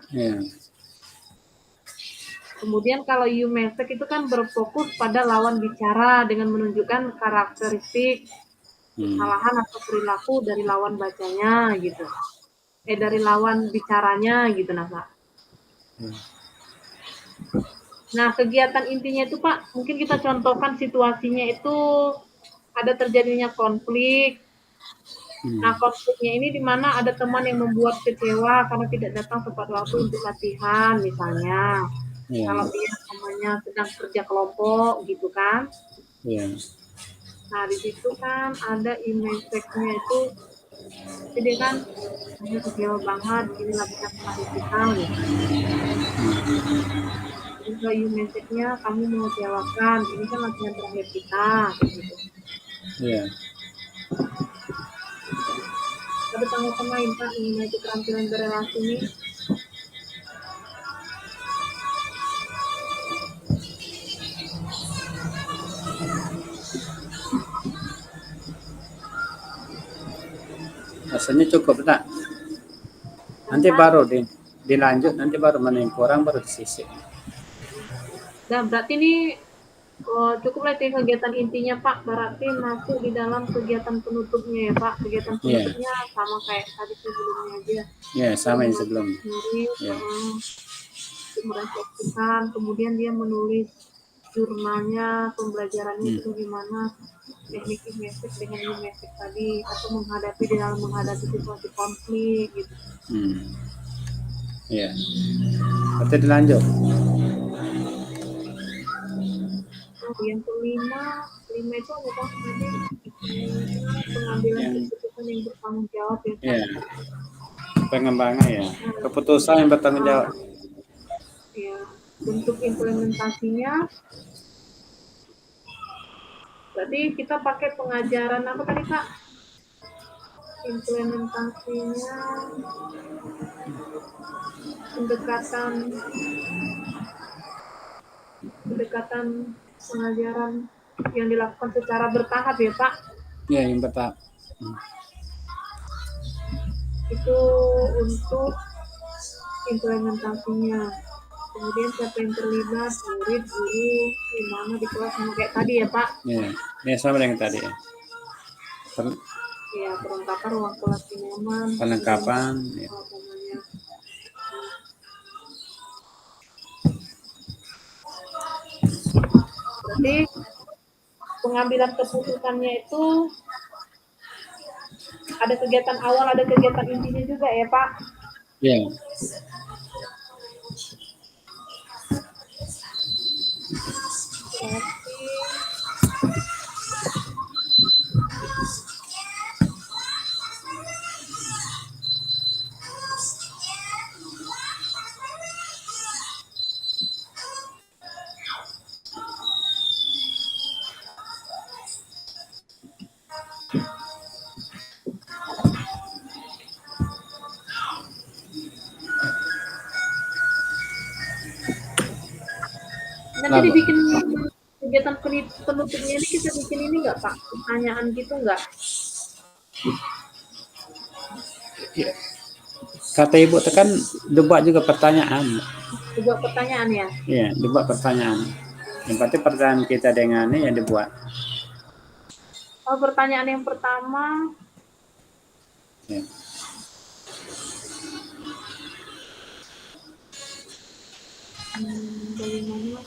Kemudian kalau Mesek itu kan berfokus pada lawan bicara dengan menunjukkan karakteristik kesalahan atau perilaku dari lawan bacanya gitu. Dari lawan bicaranya gitu nah Pak. Nah kegiatan intinya itu Pak, mungkin kita contohkan situasinya itu ada terjadinya konflik. Nah konfliknya ini di mana ada teman yang membuat kecewa karena tidak datang tepat waktu untuk latihan misalnya. Kalau dia namanya sedang kerja kelompok gitu kan. Nah di situ kan ada Meseknya itu, jadi kan hanya kecewa banget, ini latihan terakhir kita gitu. Jadi kalau Meseknya kamu mengecewakan, ini kan latihan terakhir kita gitu. Ada tanggapan lain Pak mengenai keterampilan berelasi ini? Rasanya cukup tak? Nanti baru dilanjut, nanti baru mana yang kurang baru disisir. Nah, berarti ini cukuplah itu kegiatan intinya Pak, berarti masuk di dalam kegiatan penutupnya ya Pak. Kegiatan penutupnya sama kayak tadi sebelumnya aja. Ya, sama yang sebelumnya. Merefleksikan, kemudian dia menulis jurnalnya, pembelajarannya itu gimana, teknik immersif dengan immersif tadi, atau menghadapi di dalam menghadapi situasi konflik gitu. Iya. Berarti dilanjut. Yang kelima itu apa tadi? Pengambilan keputusan yang bertanggung jawab ya. Iya. Pengembangan ya. Keputusan yang bertanggung jawab. Ya, bentuk implementasinya berarti kita pakai pengajaran apa tadi Kak? Implementasinya pendekatan pengajaran yang dilakukan secara bertahap ya Pak? Ya, yang bertahap. Itu untuk implementasinya. Kemudian siapa yang terlibat, murid, guru, gimana di kelas sama kayak tadi ya Pak? Ya sama dengan tadi ya. Ya, perlengkapan ruang kelas nyaman. Perlengkapan. Ya. Berarti pengambilan keputusannya itu ada kegiatan awal, ada kegiatan intinya juga ya Pak? Iya. Nanti dibikin kegiatan penutupnya ini kita bikin ini nggak Pak? Pertanyaan gitu nggak? Ya. Kata Ibu tekan dibuat juga pertanyaan. Dibuat pertanyaan ya? Iya, dibuat pertanyaan. Yang berarti pertanyaan kita dengan ini yang dibuat. Oh, pertanyaan yang pertama. Ya. Bagaimana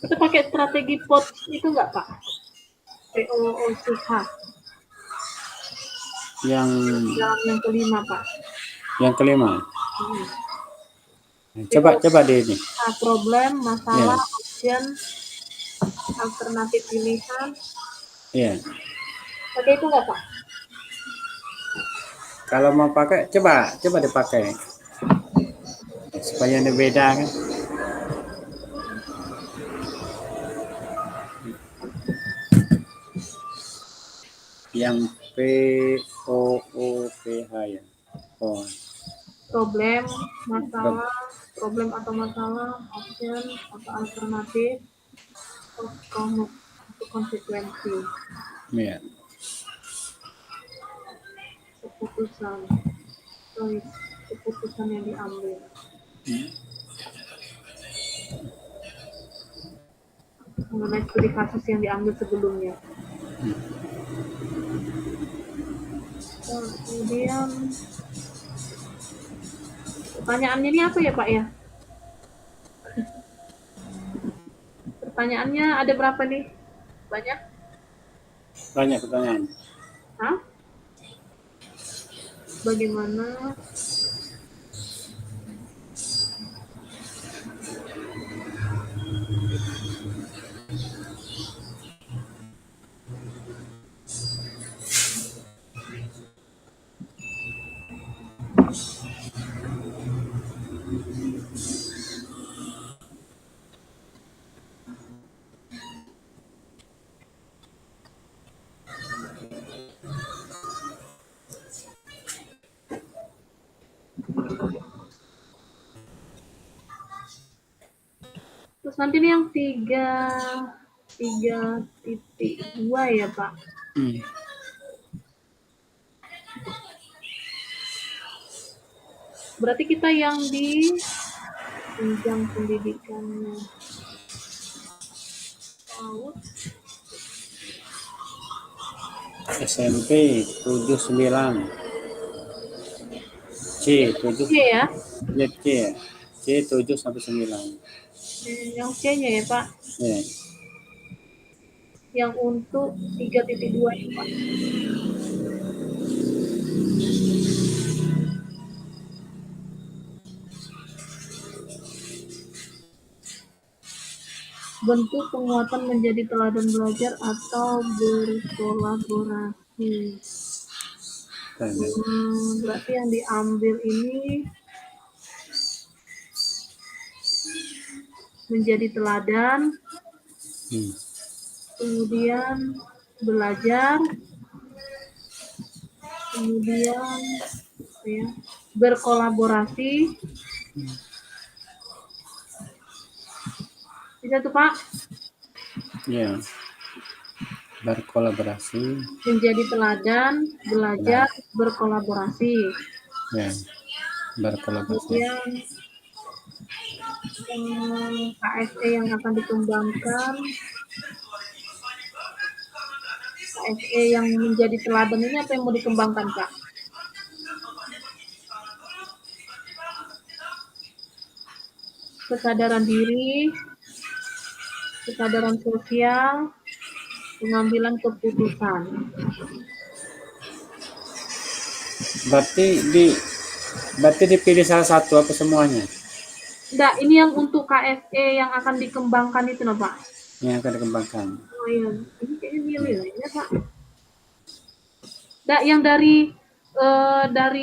itu pakai strategi POT itu nggak Pak? POOCH. Yang kelima Pak. Yang kelima. Coba di ini. Problem, masalah, option, alternatif pilihan. Iya. Pakai itu nggak Pak? Kalau mau pakai, coba dipakai supaya ada beda kan. Yang POOPH ya. Oh. Problem atau masalah, option atau alternatif, outcome atau konsekuensi. Iya. Keputusan yang diambil. Mengenai studi kasus yang diambil sebelumnya. Kemudian pertanyaannya ini apa ya Pak ya? Pertanyaannya ada berapa nih? Banyak? Banyak pertanyaan. Hah? Bagaimana? Terus nanti nih yang 3.2 ya Pak? Berarti kita yang di jenjang pendidikannya SMP 79 C 7 C ya? C 7 sampai 9. Yang C-nya ya Pak? Ya. Yang untuk 3.2 ya Pak? Bentuk penguatan menjadi teladan belajar atau berkolaborasi. Berarti yang diambil ini menjadi teladan, kemudian belajar, kemudian ya, berkolaborasi. Bisa tuh Pak? Ya. Berkolaborasi. Menjadi teladan, belajar, berkolaborasi. Ya. Berkolaborasi. Kemudian KSE yang akan dikembangkan, KSE yang menjadi teladan ini apa yang mau dikembangkan Kak? Kesadaran diri, kesadaran sosial, pengambilan keputusan. Berarti dipilih salah satu apa semuanya? Enggak, ini yang untuk KSE yang akan dikembangkan itu loh Pak. Yang akan dikembangkan. Oh iya, ini kayaknya milih ya Pak. Enggak, yang dari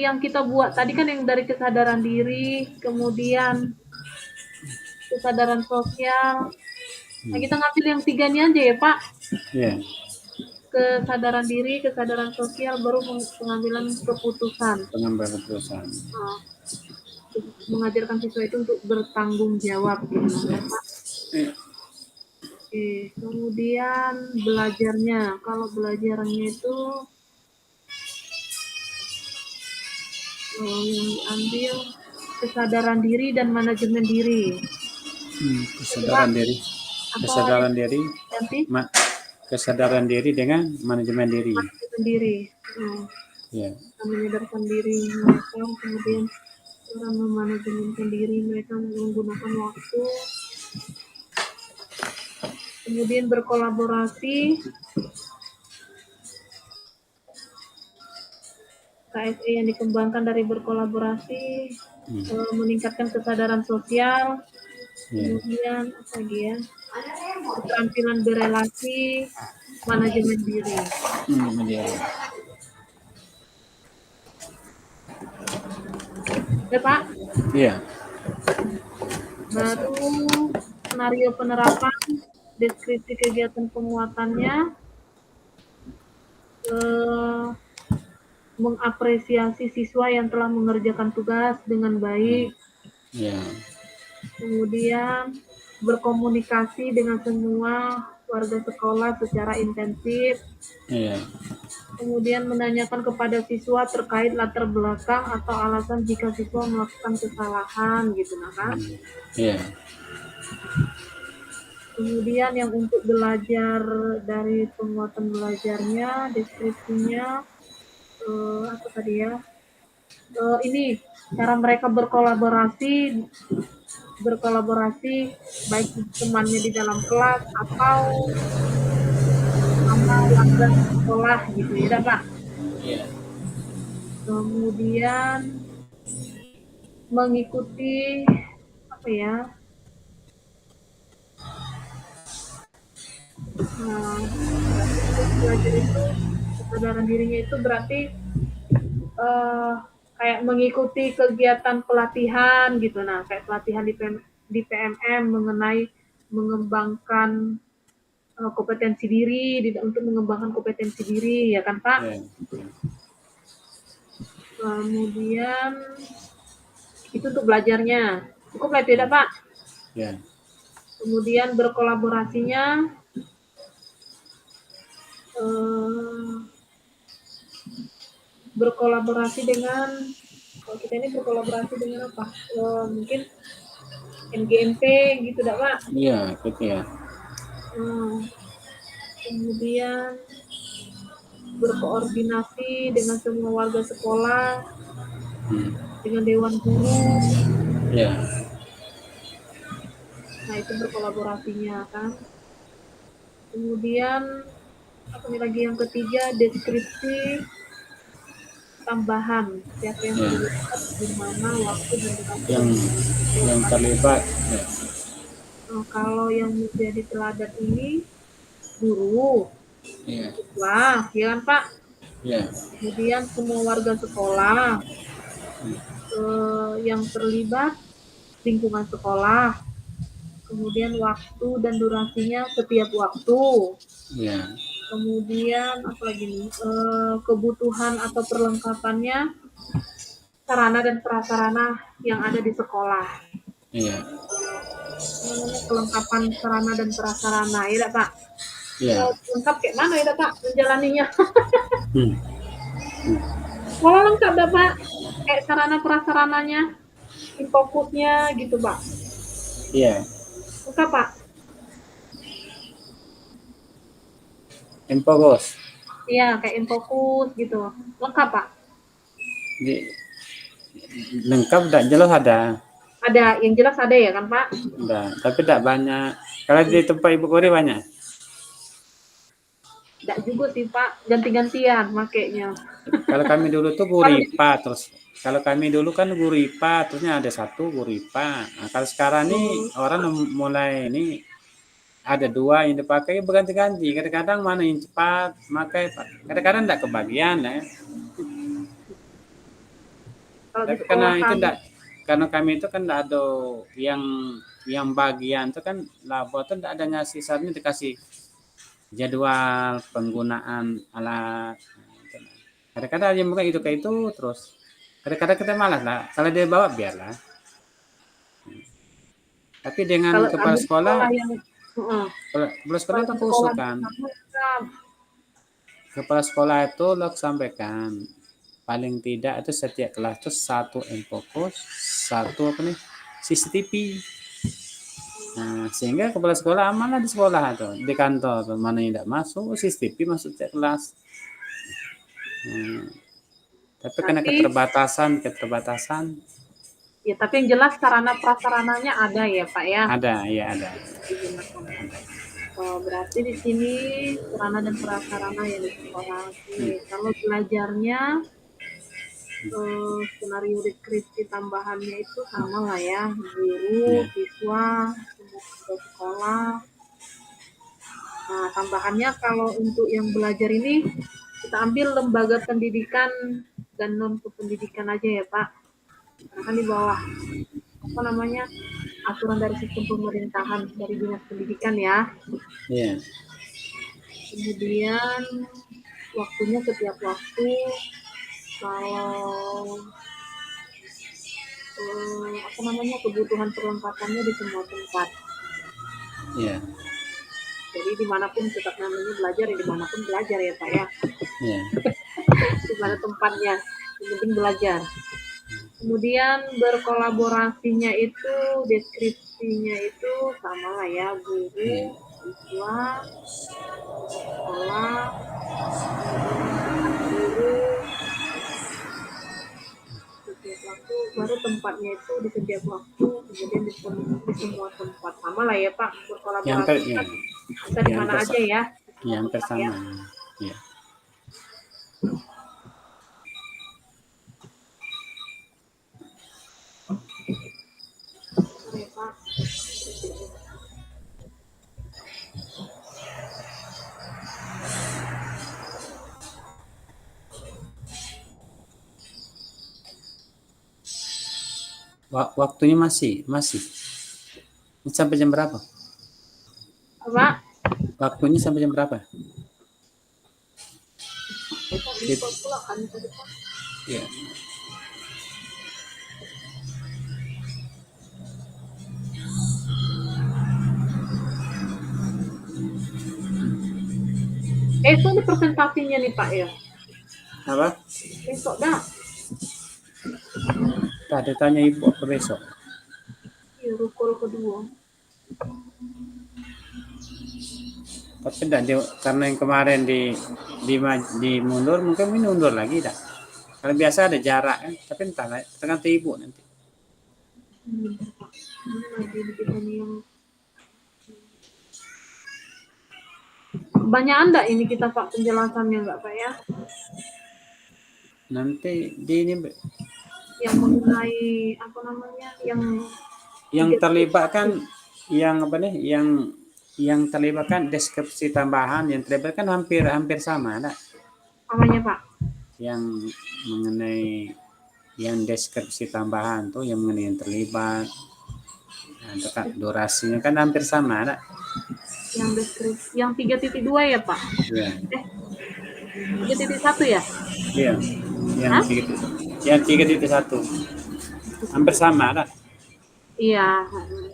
yang kita buat tadi kan yang dari kesadaran diri, kemudian kesadaran sosial. Nah, kita ngambil yang 3 ini aja ya Pak. Iya. Kesadaran diri, kesadaran sosial, baru pengambilan keputusan. Pengambilan keputusan. Mengajarkan siswa itu untuk bertanggung jawab gitu ya Pak. Oke, kemudian belajarnya. Kalau belajarnya itu yang diambil kesadaran diri dan manajemen diri. Kesadaran diri. Kesadaran diri. Kesadaran diri dengan manajemen diri. Manajemen diri. Ya. Menyadarkan diri mereka, kemudian cara memanajemen diri mereka menggunakan waktu, kemudian berkolaborasi. KSE yang dikembangkan dari berkolaborasi, meningkatkan kesadaran sosial, kemudian apa lagi ya, keterampilan berelasi, manajemen diri. Ya Pak? Iya. Baru skenario penerapan, deskripsi kegiatan penguatannya, mengapresiasi siswa yang telah mengerjakan tugas dengan baik. Kemudian berkomunikasi dengan semua warga sekolah secara intensif. Kemudian menanyakan kepada siswa terkait latar belakang atau alasan jika siswa melakukan kesalahan gitu kan. Kemudian yang untuk belajar dari penguatan belajarnya, deskripsinya apa tadi ya? ini cara mereka berkolaborasi baik temannya di dalam kelas atau sama warga sekolah gitu ya Pak. Iya. Kemudian mengikuti apa ya, belajar itu kesadaran dirinya itu berarti kayak mengikuti kegiatan pelatihan gitu. Nah, kayak pelatihan di PMM mengenai mengembangkan kompetensi diri, untuk mengembangkan kompetensi diri, ya kan Pak? Iya. Kemudian itu untuk belajarnya. Cukup lah tidak Pak? Iya. Kemudian berkolaborasinya berkolaborasi dengan, kalau kita ini berkolaborasi dengan apa? Mungkin MGMP gitu dah Pak. Iya, gitu ya. Kemudian berkoordinasi dengan semua warga sekolah, dengan dewan guru. Iya. Nah, itu berkolaborasinya kan. Kemudian apa lagi yang ketiga, deskripsi tambahan siapa yang terlibat, di mana, waktu dan durasi yang terlibat. Ya. Kalau yang menjadi teladan ini guru, siswa, ya kan Pak? Ya. Kemudian semua warga sekolah, yang terlibat lingkungan sekolah, kemudian waktu dan durasinya setiap waktu. Ya. Kemudian apa lagi nih, kebutuhan atau perlengkapannya, sarana dan prasarana yang ada di sekolah. Iya. Kelengkapan sarana dan prasarana, ya Pak? Iya. Lengkap kayak mana ya Pak menjalaninya? Kalau lengkap dah Pak, kayak sarana prasarananya, fokusnya gitu Pak. Iya. Lengkap Pak? Infokus. Iya, kayak infokus gitu. Lengkap Pak? Lengkap tidak jelas ada. Ada, yang jelas ada ya kan Pak? Ada, tapi tidak banyak. Kalau di tempat Ibu Kori banyak? Tidak juga sih Pak, ganti-gantian makainya. Kalau kami dulu tuh guru IPA, terus kalau kami dulu kan guru IPA, terusnya ada satu guru IPA. Nah, kalau sekarang nih orang mulai ini ada dua yang dipakai berganti-ganti. Kadang-kadang mana yang cepat pakai, kadang-kadang tidak kebagian ya. Tapi karena itu tidak, karena kami itu kan tidak ada yang bagian itu kan labo itu tidak ada ngasih, saatnya dikasih jadwal penggunaan alat. Kadang-kadang yang bukan itu kayak itu terus. Kadang-kadang kita malas lah. Kalau dia bawa biarlah. Tapi dengan kepala sekolah, kepala sekolah itu aku usulkan. Kepala sekolah itu lo sampaikan paling tidak itu setiap kelas itu satu infokus, satu apa nih CCTV. Nah, sehingga kepala sekolah amanlah di sekolah atau di kantor tuh, mana yang tidak masuk CCTV masuk setiap kelas. Tapi karena keterbatasan. Ya, tapi yang jelas sarana prasarananya ada ya Pak ya? Ada, ya ada. Oh, berarti di sini sarana dan prasarana ya di sekolah. Kalau belajarnya skenario deskripsi tambahannya itu sama lah ya, guru, siswa, semua sekolah. Nah, tambahannya kalau untuk yang belajar ini kita ambil lembaga pendidikan dan non kependidikan aja ya Pak. Karena kan di bawah apa namanya aturan dari sistem pemerintahan dari dinas pendidikan ya. Iya. Kemudian waktunya setiap waktu. Kalau apa namanya kebutuhan perlengkapannya di semua tempat. Iya. Jadi dimanapun tetap namanya belajar ya, dimanapun belajar ya Pak ya. Iya. Di mana tempatnya, yang penting belajar. Kemudian berkolaborasinya itu, deskripsinya itu sama lah ya, guru, siswa, sekolah, guru. baru tempatnya itu di setiap waktu, kemudian di semua tempat sama lah ya Pak, berkolaborasi kan bisa di mana aja ya. Yang bersama. Ya. Ya, Pak. Waktunya masih. Sampai jam berapa? Pak. Waktunya sampai jam berapa? Iya. Itu nih presentasinya nih Pak ya. Apa? Besok dah. Tadi tanya ibu apa besok? Iya, rukul kedua. Tapi karena yang kemarin di mundur, mungkin ini mundur lagi dah. Kalau biasa ada jarak kan, tapi entah lah, tergantung ibu nanti. Banyak enggak ini kita Pak penjelasannya enggak Pak ya? Nanti di ini Yang mengenai apa namanya yang terlibat kan yang apa nih yang terlibat kan deskripsi tambahan, yang terlibat kan hampir sama ada. Apanya Pak? Yang mengenai yang deskripsi tambahan tuh yang mengenai yang terlibat. Nah, durasinya kan hampir sama ada. Yang deskripsi yang 3.2 ya Pak? Iya. 3.1 ya? Iya. Yang 3.1. Hampir sama ada. Iya,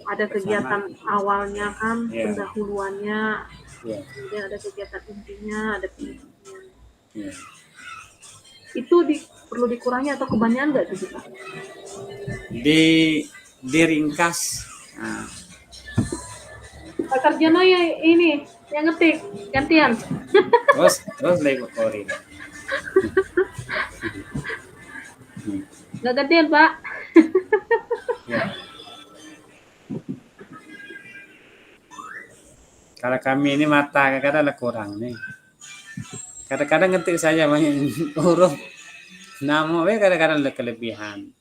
ada kegiatan awalnya kan, pendahuluannya, kemudian ada kegiatan intinya, ada penutupnya. Itu perlu dikurangi atau kebanyakan nggak sih Pak? Diringkas. Nah. Pak Sarjono ya ini yang ngetik gantian. Terus lagi Kori. Nggak gantian Pak. Ya. Kalau kami ini mata kadang-kadang ada kurang nih. Kadang-kadang ngetik saja banyak huruf. Namanya kadang-kadang ada kelebihan.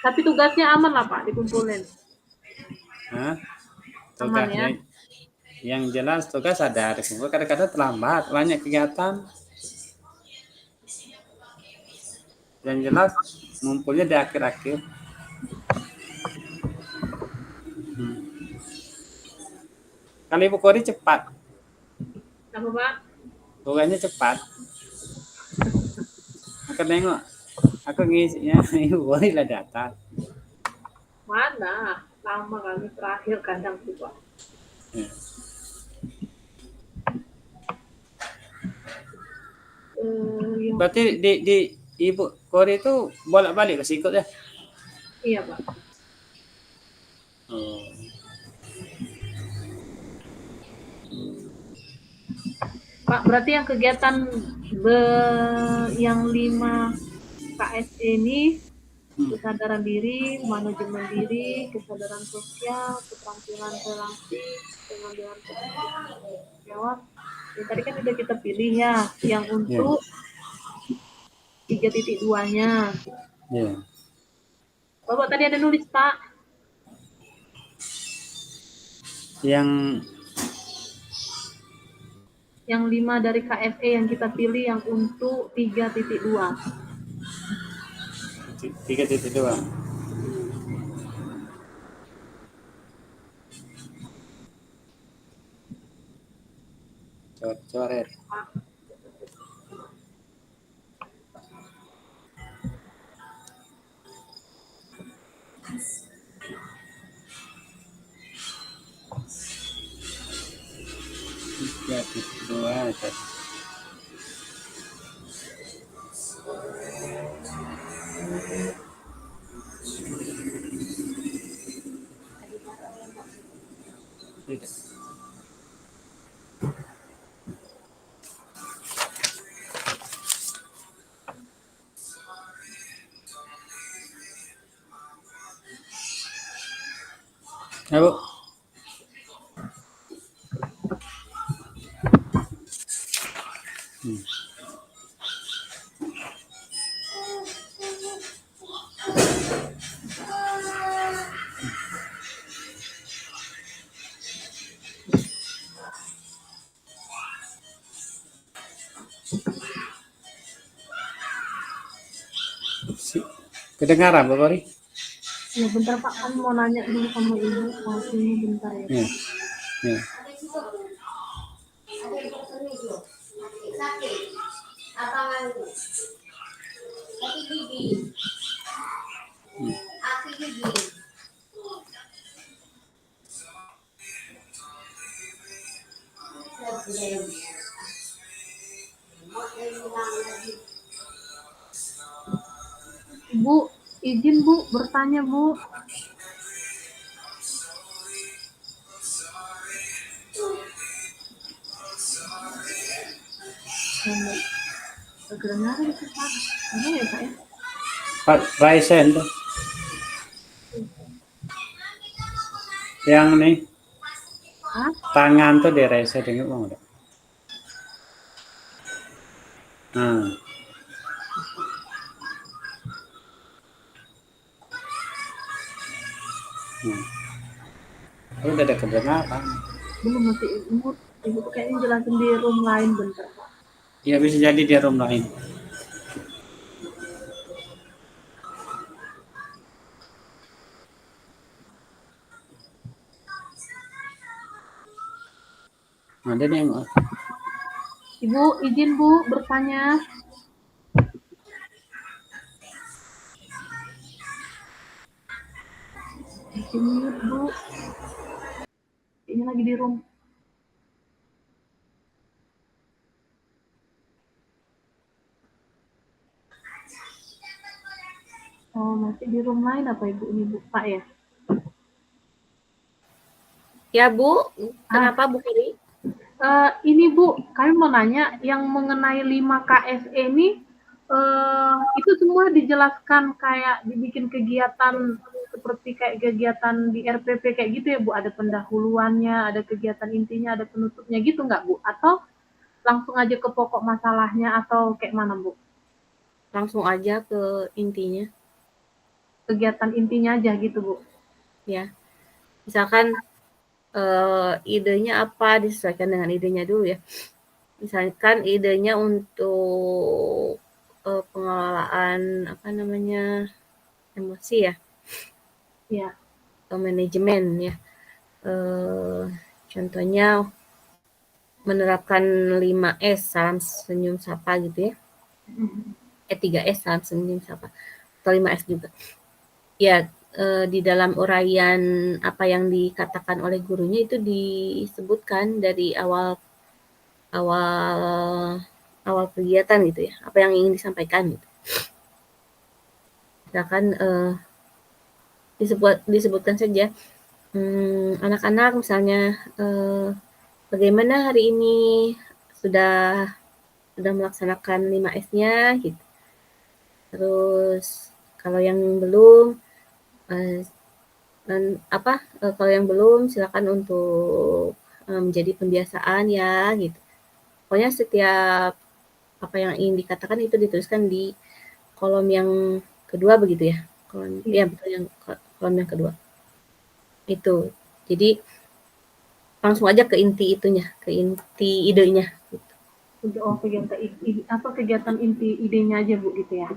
Tapi tugasnya aman lah Pak, dikumpulin. Hah? Aman Tugasnya ya? Yang jelas tugas ada dikumpul, kadang-kadang terlambat, banyak kegiatan. Yang jelas ngumpulnya di akhir-akhir. Kalau Ibu Kori cepat. Apa Pak? Tugasnya cepat. Aku nengok, aku ngisinya Ibu Kori lah data. Mana? Lama kami terakhir kadang sih Pak. Berarti di Ibu Kori itu bolak-balik ke sikut ya? Iya Pak. Pak, berarti yang kegiatan yang 5 KSE ini kesadaran diri, manajemen diri, kesadaran sosial, keterampilan relasi, pengambilan jawab. Tadi kan udah kita pilih ya, yang untuk 3.2-nya. Bapak tadi ada nulis Pak. Yang 5 dari KFE yang kita pilih yang untuk 3.2. 3.2. Coret. Ya, dua. Ya, Bu. Kedengaran, Bu Kori? Ya bentar Pak, kami mau nanya dulu sama Ibu. Sini bentar ya. Ya. Ya. Bu, izin Bu bertanya Bu. Kedengaran sih Pak. Ada ya Pak ya? Pak Raisen tuh. Yang nih. Hah? Tangan tuh di Raisen dengar mau enggak? Nah. Udah ada kedengaran. Belum masih Ibu kayaknya jelasin di room lain bentar Pak. Ya bisa jadi di room lain. Ada nih yang Ibu, izin Bu bertanya. Izin Bu. Ini lagi di room. Oh, masih di room lain apa Ibu ini Bu Pak ya? Ya Bu, kenapa Bu Kori? Ini Bu, kami mau nanya yang mengenai 5 KSE ini itu semua dijelaskan kayak dibikin kegiatan seperti kayak kegiatan di RPP kayak gitu ya Bu, ada pendahuluannya, ada kegiatan intinya, ada penutupnya gitu nggak Bu? Atau langsung aja ke pokok masalahnya atau kayak mana Bu? Langsung aja ke intinya. Kegiatan intinya aja gitu Bu? Ya, misalkan idenya apa disesuaikan dengan idenya dulu ya. Misalkan idenya untuk pengelolaan apa namanya emosi ya. Ya. Atau manajemen ya. Contohnya menerapkan 5S, salam senyum sapa gitu ya. 3S, salam senyum sapa. Atau 5S juga. Ya, di dalam uraian apa yang dikatakan oleh gurunya itu disebutkan dari awal kegiatan gitu ya, apa yang ingin disampaikan gitu. Misalkan disebutkan saja anak-anak misalnya bagaimana hari ini sudah melaksanakan 5S-nya gitu. Terus kalau yang belum kalau yang belum silakan untuk menjadi pembiasaan ya gitu. Pokoknya setiap apa yang ingin dikatakan itu dituliskan di kolom yang kedua begitu ya. Ya betul, yang kolom yang kedua. Itu. Jadi langsung aja ke inti itunya, ke inti idenya gitu. Oh, kegiatan inti idenya aja Bu gitu ya.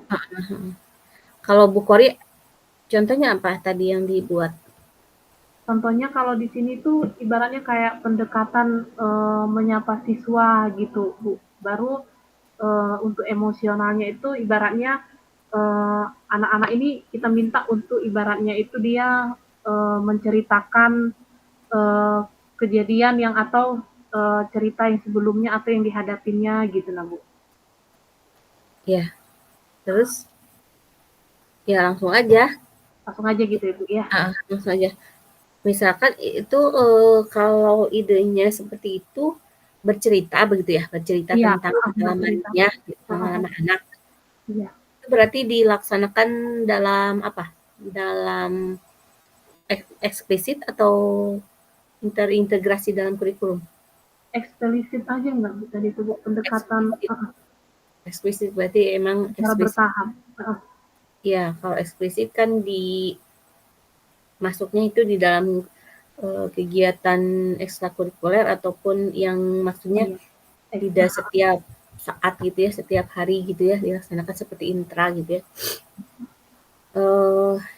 Kalau Bu Kori contohnya apa tadi yang dibuat? Contohnya kalau di sini tuh ibaratnya kayak pendekatan menyapa siswa gitu Bu. Baru untuk emosionalnya itu ibaratnya anak-anak ini kita minta untuk ibaratnya itu dia menceritakan kejadian yang atau cerita yang sebelumnya atau yang dihadapinya gitu lah Bu. Ya, terus ya langsung aja. Langsung aja gitu ya Bu ya. Langsung aja. Misalkan itu kalau idenya seperti itu bercerita begitu ya, bercerita tentang pengalamannya, pengalaman anak. Iya. Itu berarti dilaksanakan dalam apa? Dalam eksplisit atau terintegrasi dalam kurikulum? Eksplisit aja nggak bisa disebut pendekatan Eksplisit berarti emang secara bertahap. Ya, kalau eksplisit kan masuknya itu di dalam kegiatan ekstrakurikuler ataupun yang maksudnya tidak setiap saat gitu ya, setiap hari gitu ya dilaksanakan seperti intra gitu ya.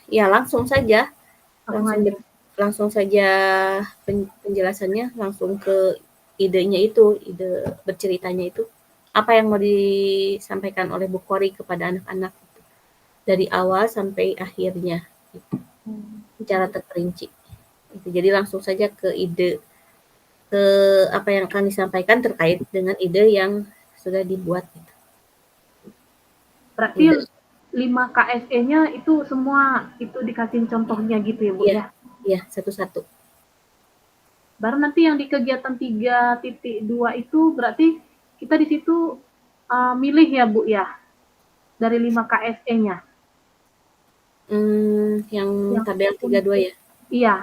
Ya langsung saja, langsung saja penjelasannya langsung ke idenya itu, ide berceritanya itu apa yang mau disampaikan oleh Bu Kori kepada anak-anak dari awal sampai akhirnya gitu. Secara terperinci gitu. Jadi langsung saja ke ide, ke apa yang akan disampaikan terkait dengan ide yang sudah dibuat gitu. Berarti 5 KSE-nya itu semua itu dikasih contohnya gitu ya Bu ya? Iya, satu-satu. Baru nanti yang di kegiatan 3.2 itu berarti kita di situ milih ya Bu ya? Dari 5 KSE-nya. Yang tabel 32 ya? Iya,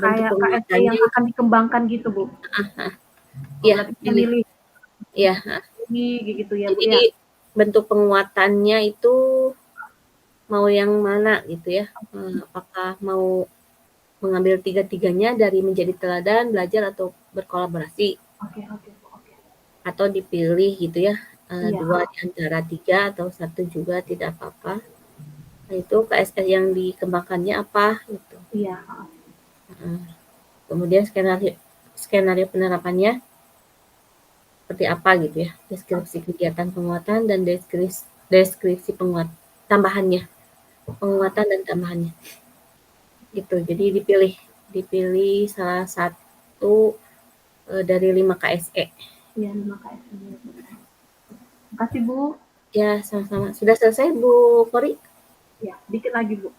Kayak KSE yang akan dikembangkan gitu Bu? Iya, milih. Iya. Gitu ya Bu ya. Jadi bentuk penguatannya itu mau yang mana gitu ya? Apakah mau mengambil tiga-tiganya dari menjadi teladan, belajar atau berkolaborasi? Atau dipilih gitu ya, 2 di antara 3 atau 1 juga tidak apa-apa. Nah itu KSE yang dikembangkannya apa gitu. Iya. Kemudian skenario penerapannya seperti apa gitu ya, deskripsi kegiatan penguatan dan deskripsi tambahannya, penguatan dan tambahannya. Gitu. Jadi dipilih salah satu dari 5 KSE. Iya, 5 KSE. Makasih Bu. Ya, sama-sama. Sudah selesai Bu Kori? Ya, dikit lagi Bu.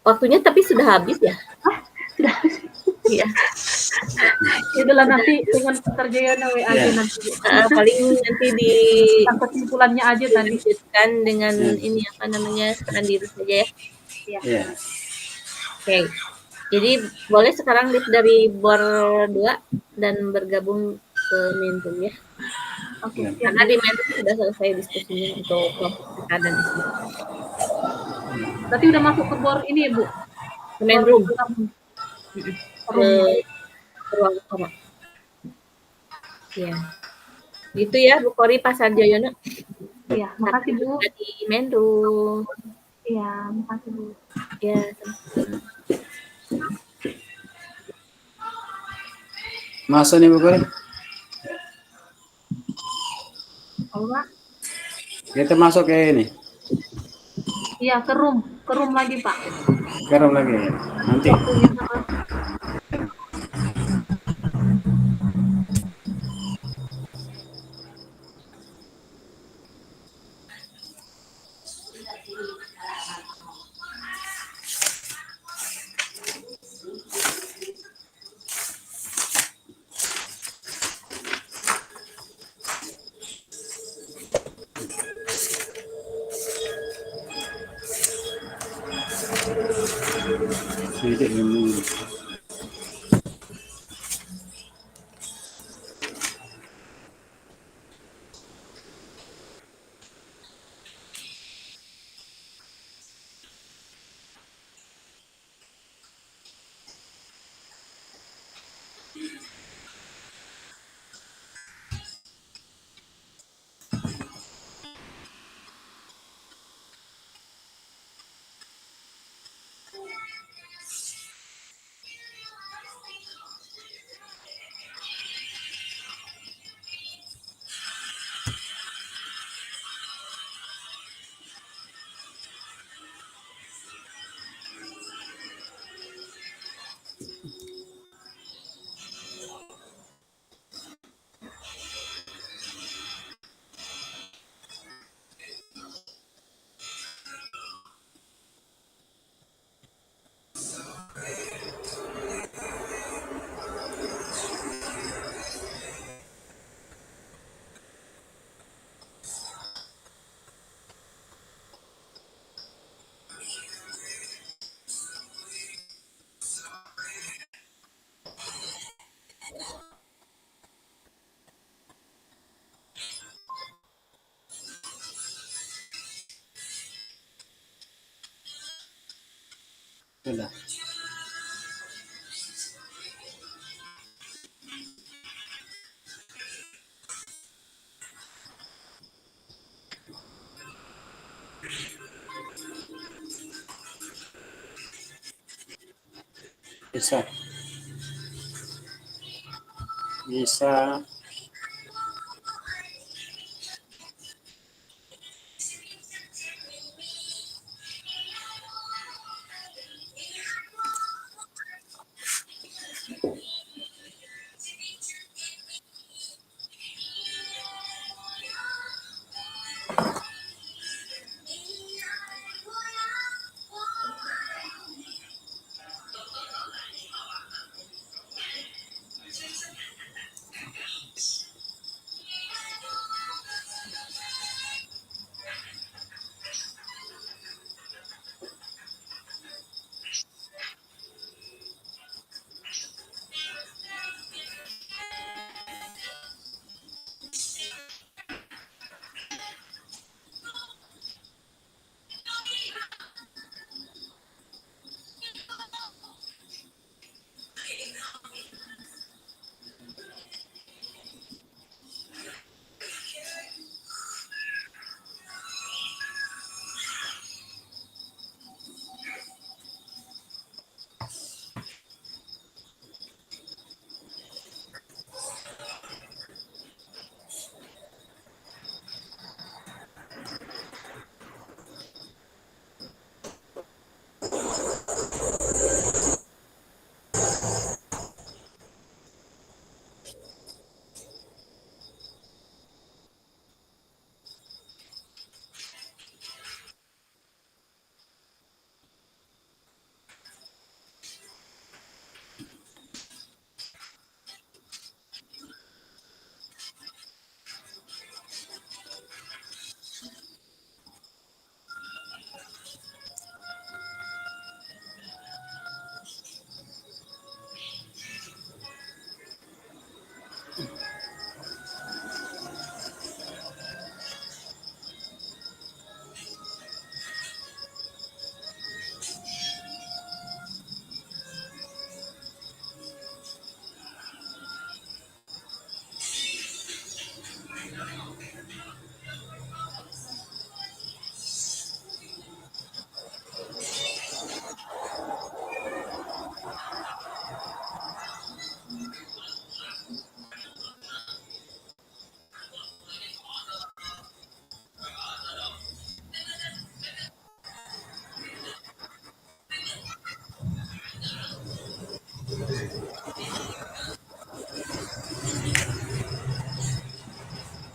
Waktunya tapi sudah habis ya? Sudah habis. Iya. Itulah nanti dengan Terjayana WA aja nanti. Paling nanti di kesimpulannya aja tadi. Lanjutkan dengan ini apa namanya, mandiri saja ya. Iya. Oke. Jadi boleh sekarang lift dari bor 2 dan bergabung ke main room ya. Oke. Karena di main room sudah selesai diskusinya untuk kelompok TK dan SD. Berarti udah masuk ke bor ini ya Bu? Ke main room. Ke ruang utama. Ya. Gitu ya Bu Kori, Pak Sarjoyono. Iya, makasih Bu. Di main room. Iya, makasih Bu. Ya, Masuk nih Bu Kori. Apa? Kita masuk ke ini. Iya, ke room lagi Pak. Ke room lagi. Nanti. Tidak ini. Sudah. Bisa. Bisa.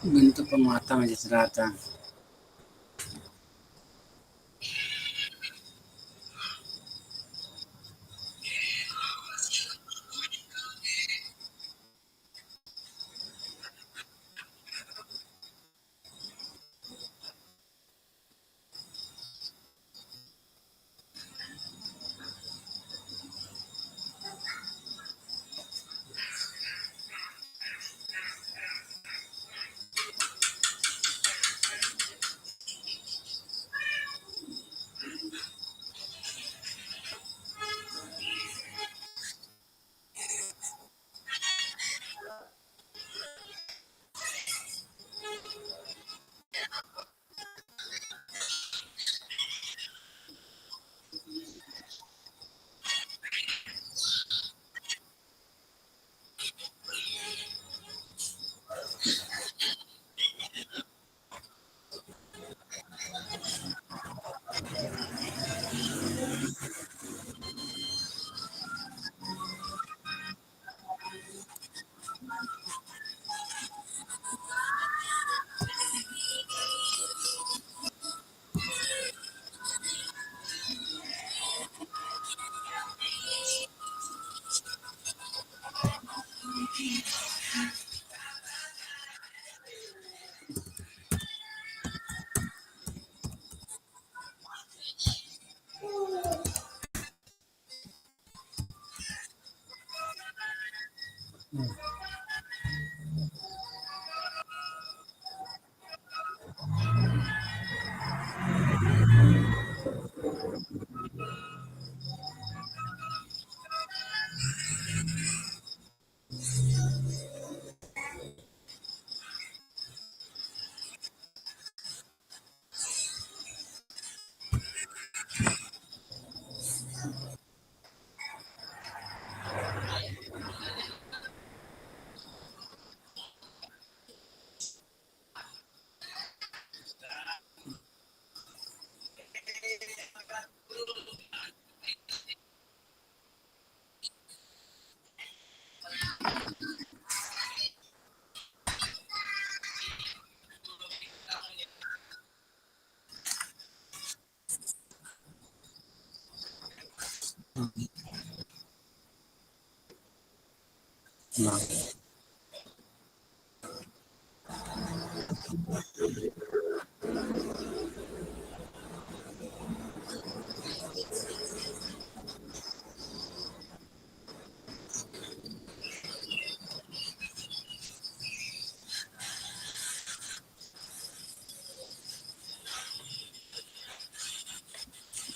Bentuk pemuatan masjid selatan. Nah.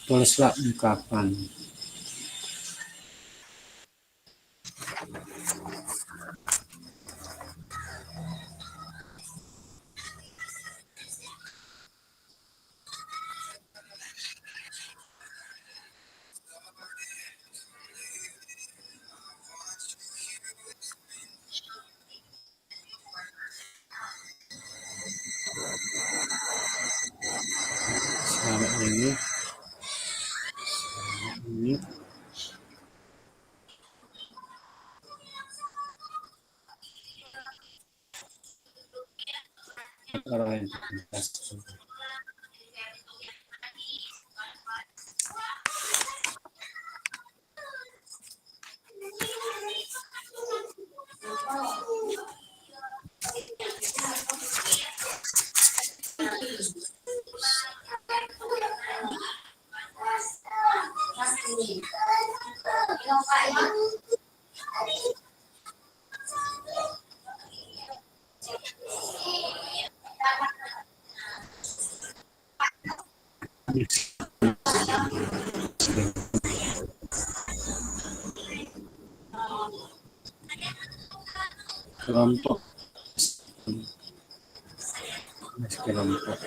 Tulislah ungkapan. Selama ini orientasi. Kelompok kelompok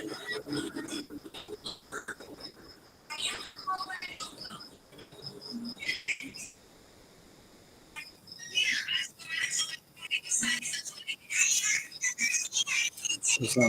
susah.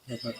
Dapat.